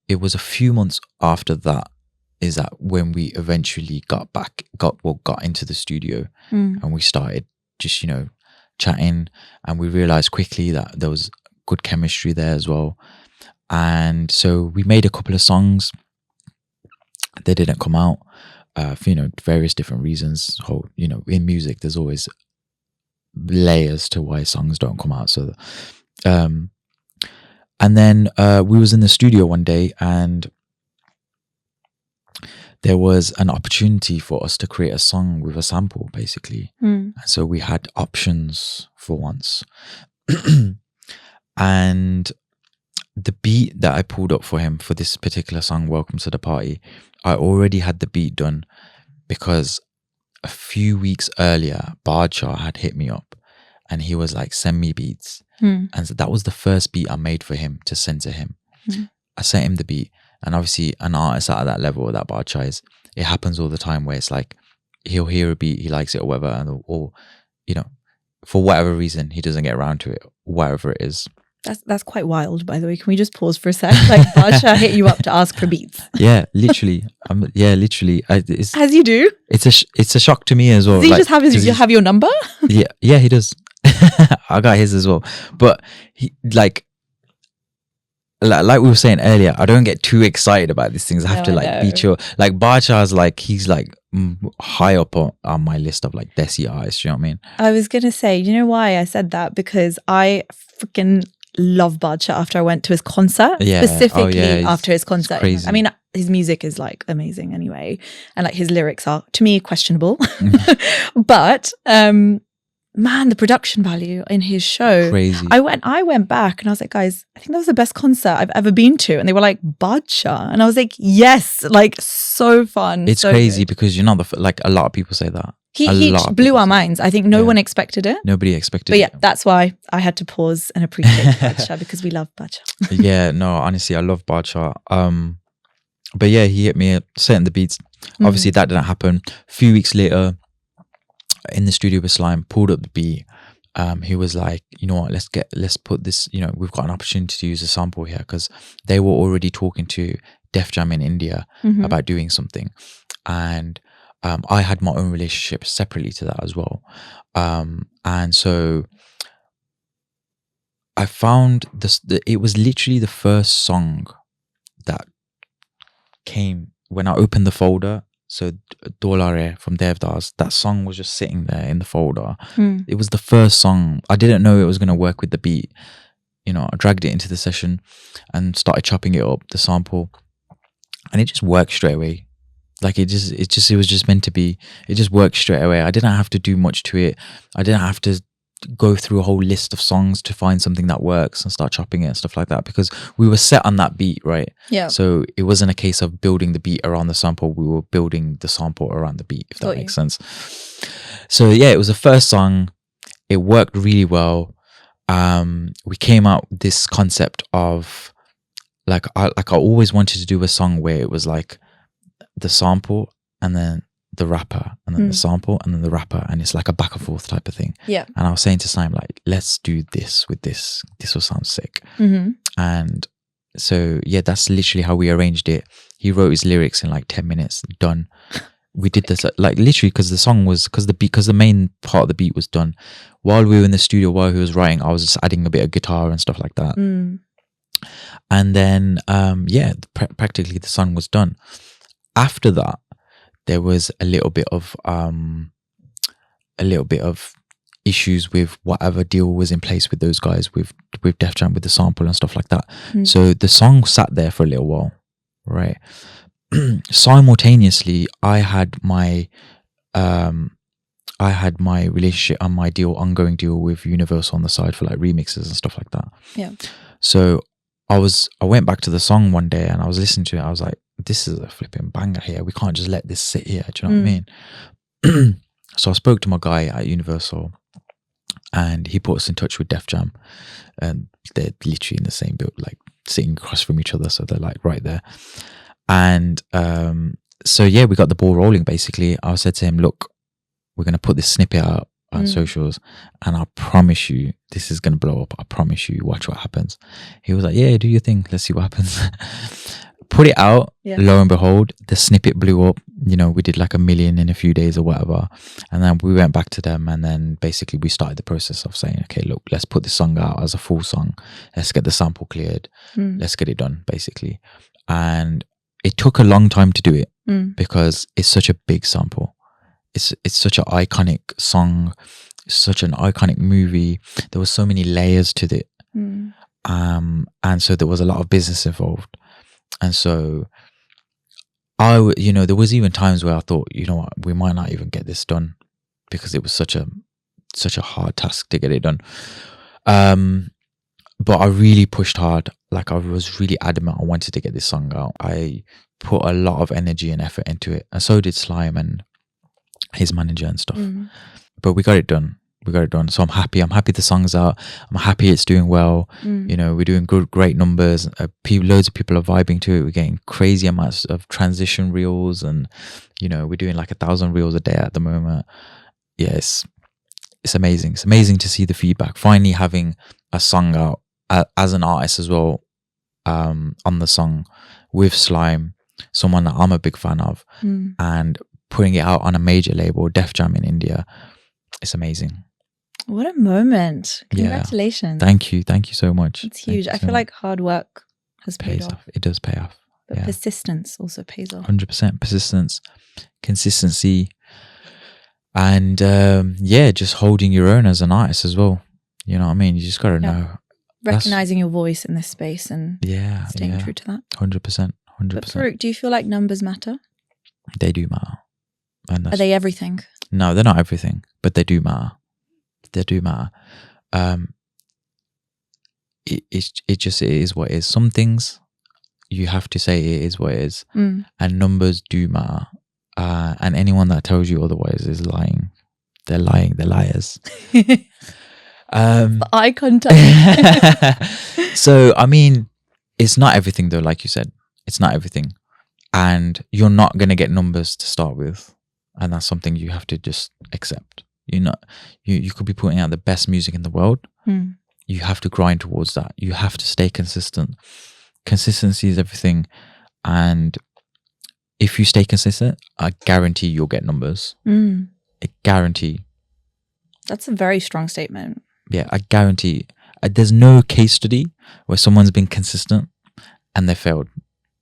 it was a few months after that is that when we eventually got into the studio and we started just, you know, chatting, and we realized quickly that there was good chemistry there as well. And so we made a couple of songs. They didn't come out for, you know, various different reasons. You know, in music there's always layers to why songs don't come out. So and then we was in the studio one day, and there was an opportunity for us to create a song with a sample, basically. And so we had options for once. And the beat that I pulled up for him for this particular song, Welcome to the Party, I already had the beat done because a few weeks earlier, Bardshah had hit me up and he was like, send me beats. And so that was the first beat I made for him to send to him. I sent him the beat, and obviously an artist at that level that Bardshah is, it happens all the time where it's like he'll hear a beat, he likes it or whatever, and or you know, for whatever reason he doesn't get around to it, whatever it is. That's quite wild, by the way. Can we just pause for a sec? Like Bardshah hit you up to ask for beats. Yeah, literally. Literally. As you do. It's a shock to me as well. Does he just have your number? Yeah, he does. I got his as well. But he like we were saying earlier, I don't get too excited about these things. I have to be chill. Like Bardshah's like, he's like high up on my list of like Desi artists. You know what I mean? I was gonna say, you know why I said that? Because I freaking love Bardshah after I went to his concert. Specifically after his concert. I mean, his music is like amazing anyway, and like his lyrics are to me questionable. But man, the production value in his show, crazy. I went back and I was like, guys, I think that was the best concert I've ever been to. And they were like, Bardshah. And I was like, yes, like so fun. It's so crazy good. because you're not like a lot of people say that. He blew our minds. I think no one expected it. Nobody expected it. But yeah, that's why I had to pause and appreciate Bardshah because we love Bardshah. Yeah, no, honestly, I love Bardshah. But yeah, he hit me setting the beats. Obviously, that didn't happen. A few weeks later, in the studio with Slime, pulled up the beat. He was like, you know what, let's put this, you know, we've got an opportunity to use a sample here, because they were already talking to Def Jam in India about doing something. And I had my own relationship separately to that as well. And so I found it was literally the first song that came when I opened the folder. So Dolare from Devdas, that song was just sitting there in the folder. It was the first song. I didn't know it was going to work with the beat. You know, I dragged it into the session and started chopping it up, the sample, and it just worked straight away. Like it was just meant to be. It just worked straight away. I didn't have to do much to it. I didn't have to go through a whole list of songs to find something that works and start chopping it and stuff like that, because we were set on that beat, right? Yeah. So it wasn't a case of building the beat around the sample. We were building the sample around the beat, if that makes sense. So yeah, it was the first song. It worked really well. We came out with this concept of I always wanted to do a song where it was like the sample and then the rapper and then the sample and then the rapper, and it's like a back and forth type of thing. Yeah. And I was saying to Simon, like, let's do this with this. This will sound sick. And so yeah, that's literally how we arranged it. He wrote his lyrics in like 10 minutes, done. We did this like literally because the song was because the main part of the beat was done. While we were in the studio, while he was writing, I was just adding a bit of guitar and stuff like that. And then practically the song was done. After that, there was a little bit of issues with whatever deal was in place with those guys with Def Jam, with the sample and stuff like that. So the song sat there for a little while, right? Simultaneously, I had my relationship and my ongoing deal with Universal on the side for like remixes and stuff like that. Yeah. So I went back to the song one day and I was listening to it. I was like, this is a flipping banger here. We can't just let this sit here. Do you know what I mean? So I spoke to my guy at Universal and he put us in touch with Def Jam, and they're literally in the same build, like sitting across from each other. So they're like right there. And so yeah, we got the ball rolling basically. I said to him, look, we're going to put this snippet out on socials and I promise you this is going to blow up. I promise you, watch what happens. He was like, yeah, do your thing. Let's see what happens. Put it out. Yeah. Lo and behold, the snippet blew up. You know, we did like 1 million in a few days or whatever. And then we went back to them and then basically we started the process of saying, okay, look, let's put this song out as a full song. Let's get the sample cleared. Let's get it done basically. And it took a long time to do it because it's such a big sample. It's such an iconic song, such an iconic movie. There was so many layers to it. And so there was a lot of business involved. And so there was even times where I thought, you know what, we might not even get this done because it was such a hard task to get it done. But I really pushed hard. Like I was really adamant I wanted to get this song out. I put a lot of energy and effort into it. And so did Slime and his manager and stuff. But we got it done. So I'm happy. The song's out. I'm happy it's doing well. You know, we're doing great numbers. Loads of people are vibing to it. We're getting crazy amounts of transition reels, and you know, we're doing like 1,000 reels a day at the moment. Yes, it's amazing. It's amazing to see the feedback. Finally having a song out as an artist as well, on the song with Slime, someone that I'm a big fan of, and putting it out on a major label, Def Jam in India. It's amazing. What a moment. Congratulations. Yeah. Thank you so much. It's huge. I feel like hard work has paid off. It does pay off. But persistence also pays off. 100% persistence, consistency, and just holding your own as an artist as well. You know what I mean? You just got to know. Recognizing your voice in this space and staying true to that. 100%. But Farooq, do you feel like numbers matter? They do matter. Are they everything? No, they're not everything, but they do matter. It is what it is. Some things you have to say it is what it is, and numbers do matter. And anyone that tells you otherwise is lying. They're lying. They're liars. Eye contact. So I mean, it's not everything though. Like you said, it's not everything, and you're not gonna get numbers to start with, and that's something you have to just accept. You could be putting out the best music in the world. You have to grind towards that. You have to stay consistent. Consistency is everything. And if you stay consistent, I guarantee you'll get numbers. I guarantee. That's a very strong statement. Yeah, I guarantee. There's no case study where someone's been consistent and they failed.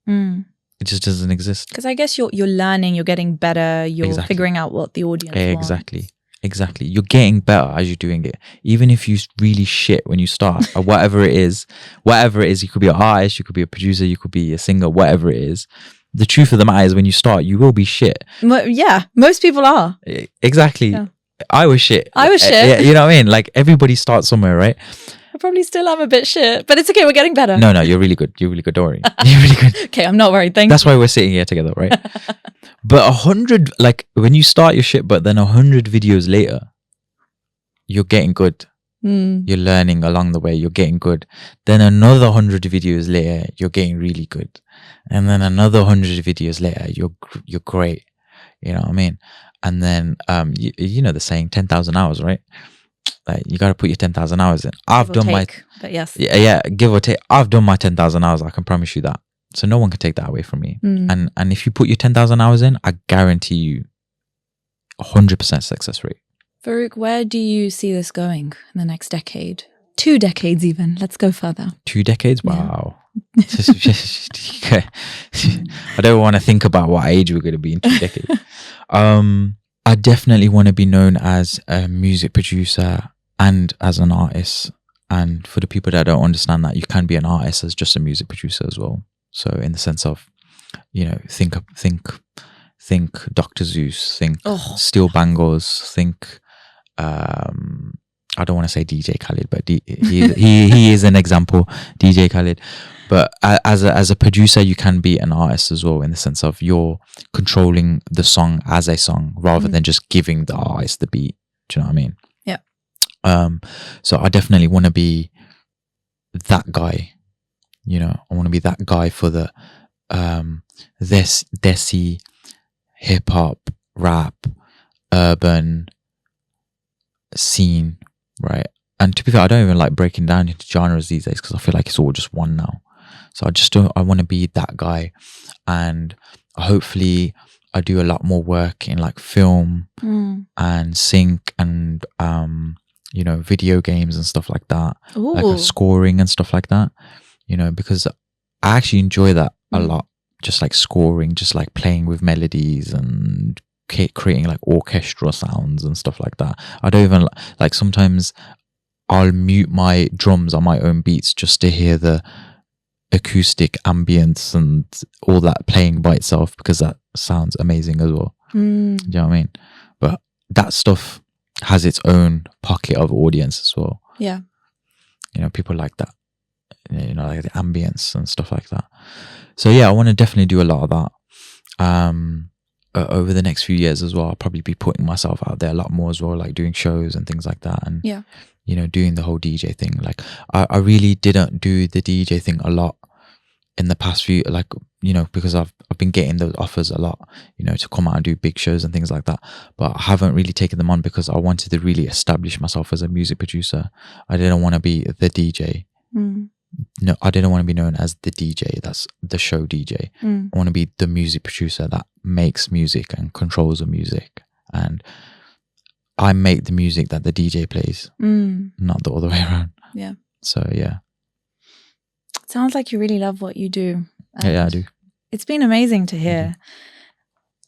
It just doesn't exist. Because I guess you're learning, you're getting better, you're figuring out what the audience wants. Exactly. You're getting better as you're doing it. Even if you really shit when you start, or whatever it is, you could be an artist, you could be a producer, you could be a singer, whatever it is. The truth of the matter is when you start, you will be shit. Yeah, most people are. Exactly. Yeah. I was shit. Yeah, you know what I mean? Like everybody starts somewhere, right? I probably still am a bit shit, but it's okay. We're getting better. No, you're really good. Don't worry. You're really good. Okay, I'm not worried. That's why we're sitting here together, right? But 100, like when you start your shit, but then 100 videos later, you're getting good. You're learning along the way. You're getting good. Then another 100 videos later, you're getting really good. And then another 100 videos later, you're great. You know what I mean? And then you know the saying 10,000 hours, right? Like you got to put your 10,000 hours in. I've done my but yes. yeah, give or take. I've done my 10,000 hours. I can promise you that. So no one can take that away from me. And if you put your 10,000 hours in, I guarantee you 100% success rate. Farooq, where do you see this going in the next decade? 2 decades even. Let's go further. 2 decades? Wow. I don't want to think about what age we're going to be in 2 decades. I definitely want to be known as a music producer and as an artist. And for the people that don't understand that, you can be an artist as just a music producer as well. So in the sense of, you know, think Dr. Zeus, think Steel Bangles, think I don't want to say DJ Khaled, but he is an example, DJ Khaled. But as a producer, you can be an artist as well, in the sense of you're controlling the song as a song rather than just giving the artist the beat. Do you know what I mean? Yeah. So I definitely want to be that guy. You know, I want to be that guy for the this desi, hip hop, rap, urban scene, right? And to be fair, I don't even like breaking down into genres these days because I feel like it's all just one now. So I want to be that guy, and hopefully I do a lot more work in like film and sync and you know, video games and stuff like that. Ooh. Like scoring and stuff like that, you know, because I actually enjoy that a lot. Just like scoring, just like playing with melodies and creating like orchestral sounds and stuff like that. I don't even like, sometimes I'll mute my drums on my own beats just to hear the acoustic ambience and all that playing by itself, because that sounds amazing as well. Do you know what I mean? But that stuff has its own pocket of audience as well. Yeah. You know, people like that, you know, like the ambience and stuff like that. So yeah, I want to definitely do a lot of that. Over the next few years as well, I'll probably be putting myself out there a lot more as well, like doing shows and things like that. And yeah, you know, doing the whole DJ thing. Like I really didn't do the DJ thing a lot in the past few, like, you know, because I've been getting those offers a lot, you know, to come out and do big shows and things like that. But I haven't really taken them on because I wanted to really establish myself as a music producer. I didn't want to be the DJ. No, I didn't want to be known as the DJ. That's the show DJ. I want to be the music producer that makes music and controls the music. And I make the music that the DJ plays, not the other way around. Yeah. So yeah. Sounds like you really love what you do. Yeah, I do. It's been amazing to hear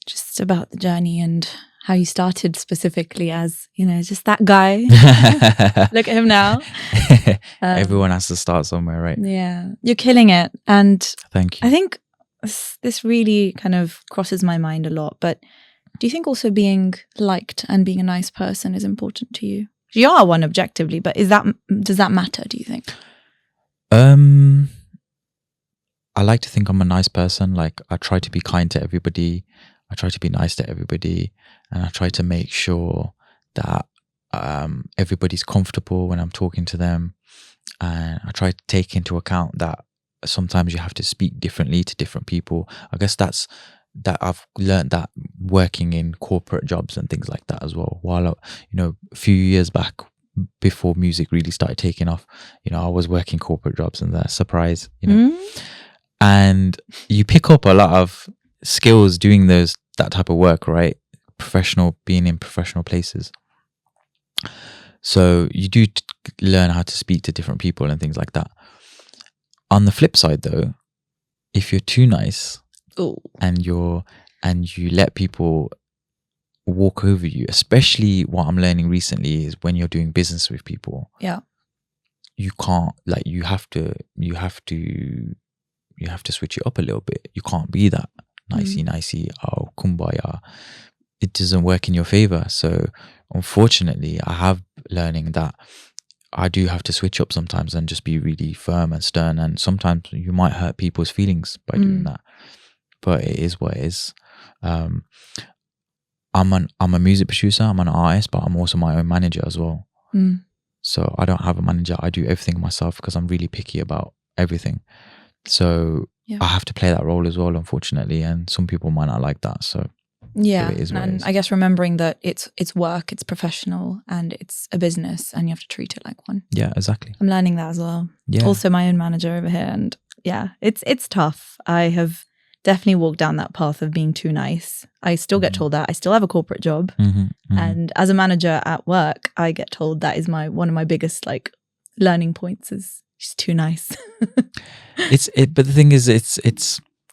just about the journey and how you started specifically as, you know, just that guy. Look at him now. Everyone has to start somewhere, right? Yeah. You're killing it. And thank you. I think this really kind of crosses my mind a lot. But do you think also being liked and being a nice person is important to you? You are one objectively, but does that matter, do you think? I like to think I'm a nice person. Like, I try to be kind to everybody. I try to be nice to everybody. And I try to make sure that everybody's comfortable when I'm talking to them. And I try to take into account that sometimes you have to speak differently to different people. I guess that I've learned that working in corporate jobs and things like that as well. While, you know, a few years back, before music really started taking off, you know, I was working corporate jobs, and that surprise, you know, and you pick up a lot of skills doing that type of work, right? Being in professional places. So you do learn how to speak to different people and things like that. On the flip side though, if you're too nice and you let people walk over you, especially what I'm learning recently is when you're doing business with people, you can't, like, you have to switch it up a little bit. You can't be that nicey, oh, kumbaya. It doesn't work in your favor. So unfortunately, I have learning that I do have to switch up sometimes and just be really firm and stern, and sometimes you might hurt people's feelings by doing that, but it is what it is. I'm a music producer, I'm an artist, but I'm also my own manager as well. So I don't have a manager. I do everything myself because I'm really picky about everything. So I have to play that role as well, unfortunately, and some people might not like that. So Yeah, it is what it and is. I guess remembering that it's work, it's professional, and it's a business, and you have to treat it like one. Yeah, exactly. I'm learning that as well. Yeah. Also, my own manager over here, and yeah, it's tough. I have definitely walked down that path of being too nice. I still get told that. I still have a corporate job, and as a manager at work, I get told that is one of my biggest like learning points is she's too nice. But the thing is,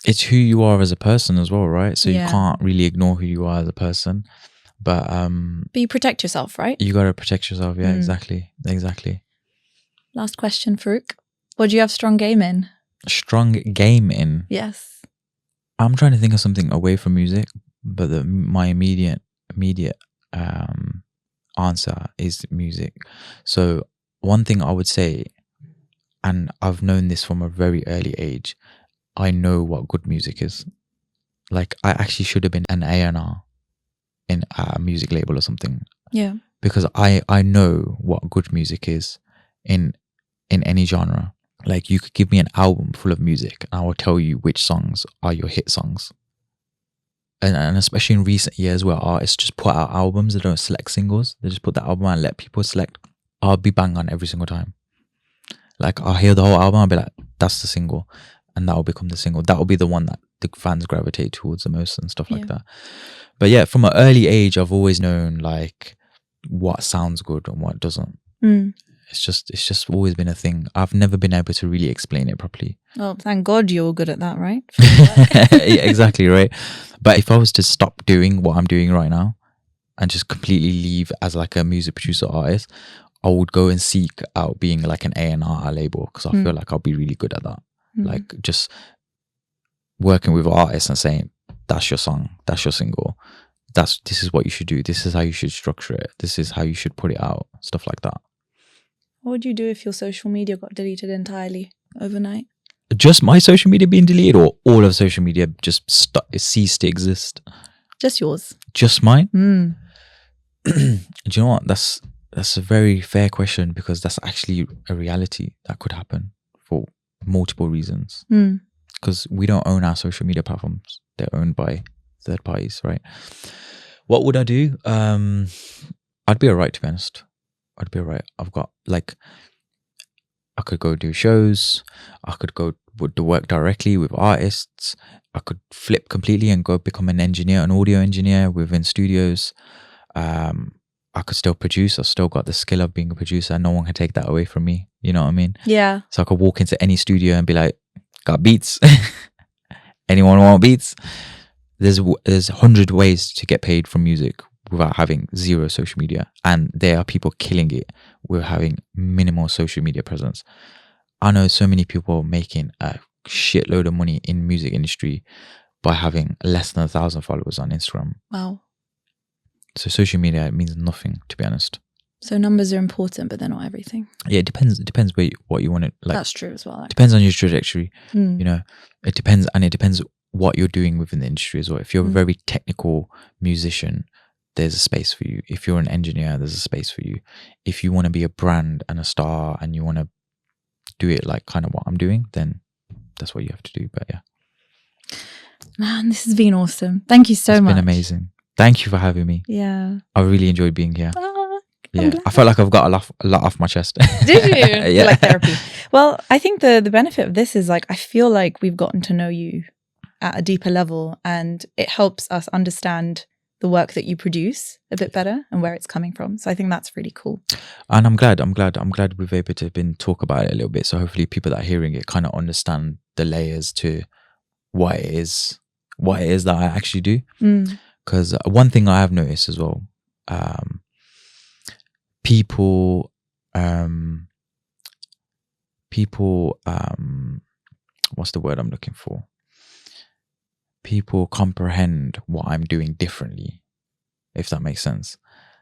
it's who you are as a person as well, right? So Yeah. you can't really ignore who you are as a person, but you protect yourself, right? you got to protect yourself. Yeah, exactly. Last question, Farooq. What do you have strong game in? Strong game in. Yes. I'm trying to think of something away from music, but my immediate answer is music. So one thing I would say, and I've known this from a very early age, I know what good music is. Like, I actually should have been an A&R in a music label or something. Yeah. Because I know what good music is in any genre. Like, you could give me an album full of music and I will tell you which songs are your hit songs. And especially in recent years where artists just put out albums, they don't select singles. They just put the album out and let people select. I'll be bang on every single time. Like, I'll hear the whole album, I'll be like, that's the single. And that will become the single. That will be the one that the fans gravitate towards the most and stuff like that. But yeah, from an early age, I've always known like what sounds good and what doesn't. It's just always been a thing. I've never been able to really explain it properly. Well, thank God you're good at that, right? Yeah, exactly, right? But if I was to stop doing what I'm doing right now and just completely leave as like a music producer artist, I would go and seek out being like an A&R at a label because I feel like I'll be really good at that. Like, just working with artists and saying, that's your song, that's your single, this is what you should do, this is how you should structure it, this is how you should put it out, stuff like that. What would you do if your social media got deleted entirely overnight? Just my social media being deleted, or all of social media just ceased to exist? Just yours. Just mine? Do you know what? That's a very fair question, because that's actually a reality that could happen for multiple reasons. Because we don't own our social media platforms. They're owned by third parties, right? What would I do? I'd be alright, to be honest. I'd be alright. I've got like, I could go do shows. I could go do work directly with artists. I could flip completely and go become an audio engineer within studios. I could still produce. I've still got the skill of being a producer. No one can take that away from me. You know what I mean? Yeah. So I could walk into any studio and be like, got beats? Anyone want beats? There's 100 ways to get paid from music without having zero social media. And there are people killing it with having minimal social media presence. I know so many people making a shitload of money in music industry by having less than 1,000 followers on Instagram. Wow. So social media means nothing, to be honest. So numbers are important, but they're not everything. Yeah, it depends what you want to like. That's true as well. Actually. Depends on your trajectory. You know, it depends what you're doing within the industry as well. If you're a very technical musician, there's a space for you. If you're an engineer, there's a space for you. If you want to be a brand and a star and you want to do it like kind of what I'm doing, then that's what you have to do. But yeah. Man, this has been awesome. Thank you so much. It's been amazing. Thank you for having me. Yeah. I really enjoyed being here. Yeah, I felt like I've got a lot off my chest. Did you? Yeah. Like therapy. Well, I think the benefit of this is like, I feel like we've gotten to know you at a deeper level, and it helps us understand the work that you produce a bit better and where it's coming from. So I think that's really cool. And I'm glad we've able to talk about it a little bit. So hopefully people that are hearing it kind of understand the layers to what it is that I actually do. Because one thing I have noticed as well, people what's the word I'm looking for? People comprehend what I'm doing differently, if that makes sense.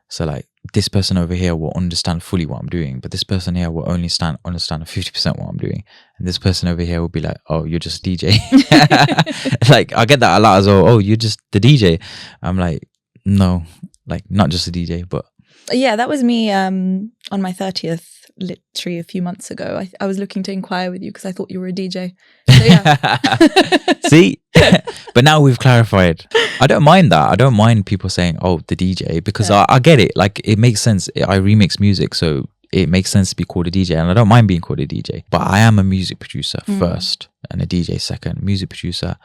So like, this person over here will understand fully what I'm doing, but this person here will only understand 50% what I'm doing. And this person over here will be like, oh, you're just a DJ. Like, I get that a lot as well. Oh, you're just the DJ. I'm like, no, like, not just a DJ, but. Yeah, that was me on my 30th, literally a few months ago. I was looking to inquire with you because I thought you were a DJ. So, yeah. See? But now we've clarified. I don't mind that. I don't mind people saying, oh, the DJ, because I get it. Like, it makes sense. I remix music, so it makes sense to be called a DJ, and I don't mind being called a DJ. But I am a music producer first and a DJ second. Music producer,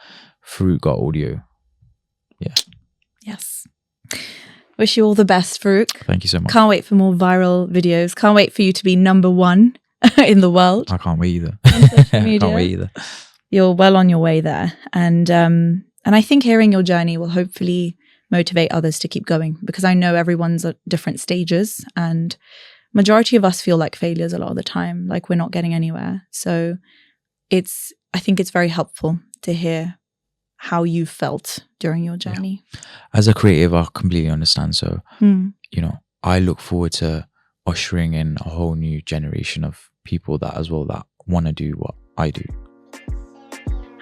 Farooq Got Audio. Yeah. Yes. Wish you all the best, Farooq. Thank you so much. Can't wait for more viral videos. Can't wait for you to be number one in the world. I can't wait either. On social I media. can't wait either. You're well on your way there. And I think hearing your journey will hopefully motivate others to keep going, because I know everyone's at different stages, and majority of us feel like failures a lot of the time, like we're not getting anywhere. So I think it's very helpful to hear how you felt during your journey. Yeah. As a creative, I completely understand. So, I look forward to ushering in a whole new generation of people that want to do what I do.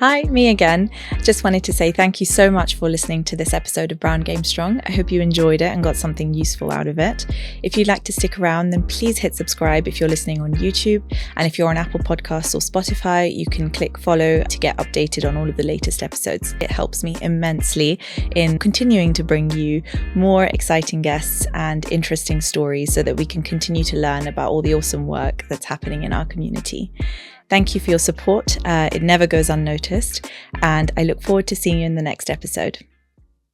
Hi, me again. Just wanted to say thank you so much for listening to this episode of Brown Game Strong. I hope you enjoyed it and got something useful out of it. If you'd like to stick around, then please hit subscribe if you're listening on YouTube. And if you're on Apple Podcasts or Spotify, you can click follow to get updated on all of the latest episodes. It helps me immensely in continuing to bring you more exciting guests and interesting stories so that we can continue to learn about all the awesome work that's happening in our community. Thank you for your support. It never goes unnoticed, and I look forward to seeing you in the next episode.